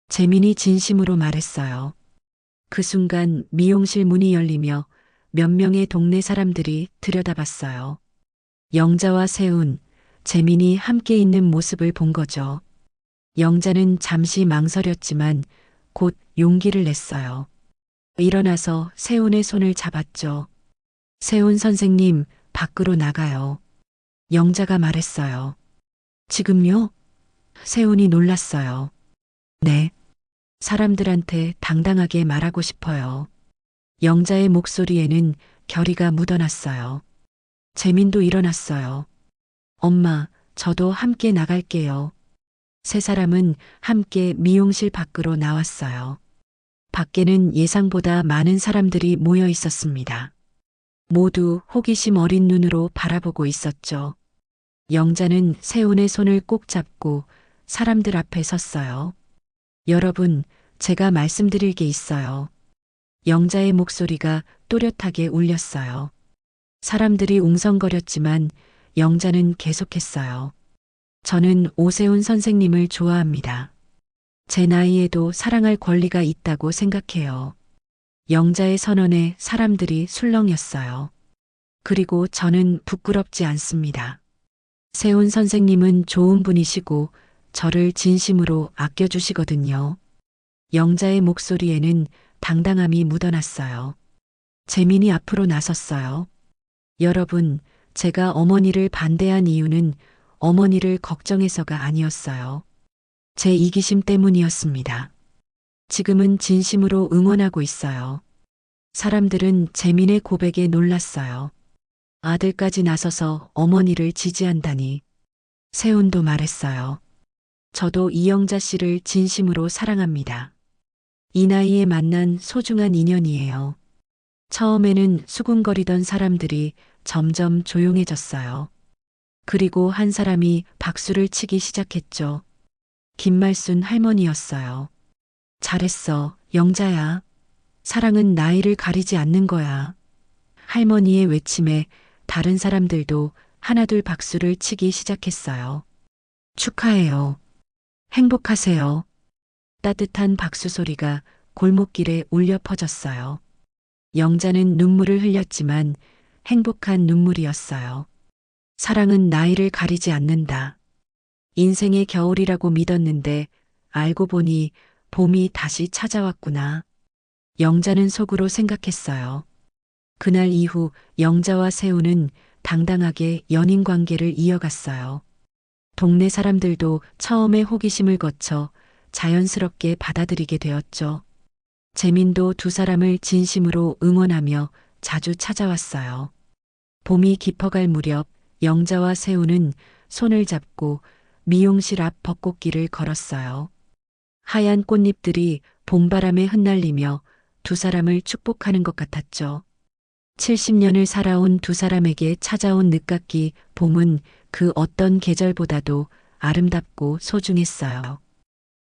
S1: 재민이 진심으로 말했어요. 그 순간 미용실 문이 열리며 몇 명의 동네 사람들이 들여다봤어요. 영자와 세훈, 재민이 함께 있는 모습을 본 거죠. 영자는 잠시 망설였지만 곧 용기를 냈어요. 일어나서 세훈의 손을 잡았죠. 세훈 선생님, 밖으로 나가요. 영자가 말했어요. 지금요? 세훈이 놀랐어요. 네. 사람들한테 당당하게 말하고 싶어요. 영자의 목소리에는 결의가 묻어났어요. 재민도 일어났어요. 엄마, 저도 함께 나갈게요. 세 사람은 함께 미용실 밖으로 나왔어요. 밖에는 예상보다 많은 사람들이 모여 있었습니다. 모두 호기심 어린 눈으로 바라보고 있었죠. 영자는 세훈의 손을 꼭 잡고 사람들 앞에 섰어요. 여러분, 제가 말씀드릴 게 있어요. 영자의 목소리가 또렷하게 울렸어요. 사람들이 웅성거렸지만 영자는 계속했어요. 저는 오세훈 선생님을 좋아합니다. 제 나이에도 사랑할 권리가 있다고 생각해요. 영자의 선언에 사람들이 술렁였어요. 그리고 저는 부끄럽지 않습니다. 세훈 선생님은 좋은 분이시고 저를 진심으로 아껴주시거든요. 영자의 목소리에는 당당함이 묻어났어요. 재민이 앞으로 나섰어요. 여러분, 제가 어머니를 반대한 이유는 어머니를 걱정해서가 아니었어요. 제 이기심 때문이었습니다. 지금은 진심으로 응원하고 있어요. 사람들은 재민의 고백에 놀랐어요. 아들까지 나서서 어머니를 지지한다니. 세훈도 말했어요. 저도 이영자 씨를 진심으로 사랑합니다. 이 나이에 만난 소중한 인연이에요. 처음에는 수군거리던 사람들이 점점 조용해졌어요. 그리고 한 사람이 박수를 치기 시작했죠. 김말순 할머니였어요. 잘했어, 영자야. 사랑은 나이를 가리지 않는 거야. 할머니의 외침에 다른 사람들도 하나둘 박수를 치기 시작했어요. 축하해요. 행복하세요. 따뜻한 박수 소리가 골목길에 울려 퍼졌어요. 영자는 눈물을 흘렸지만 행복한 눈물이었어요. 사랑은 나이를 가리지 않는다. 인생의 겨울이라고 믿었는데 알고 보니 봄이 다시 찾아왔구나. 영자는 속으로 생각했어요. 그날 이후 영자와 세훈은 당당하게 연인 관계를 이어갔어요. 동네 사람들도 처음에 호기심을 거쳐 자연스럽게 받아들이게 되었죠. 재민도 두 사람을 진심으로 응원하며 자주 찾아왔어요. 봄이 깊어갈 무렵 영자와 세우는 손을 잡고 미용실 앞 벚꽃길을 걸었어요. 하얀 꽃잎들이 봄바람에 흩날리며 두 사람을 축복하는 것 같았죠. 70년을 살아온 두 사람에게 찾아온 늦깎이 봄은 그 어떤 계절보다도 아름답고 소중했어요.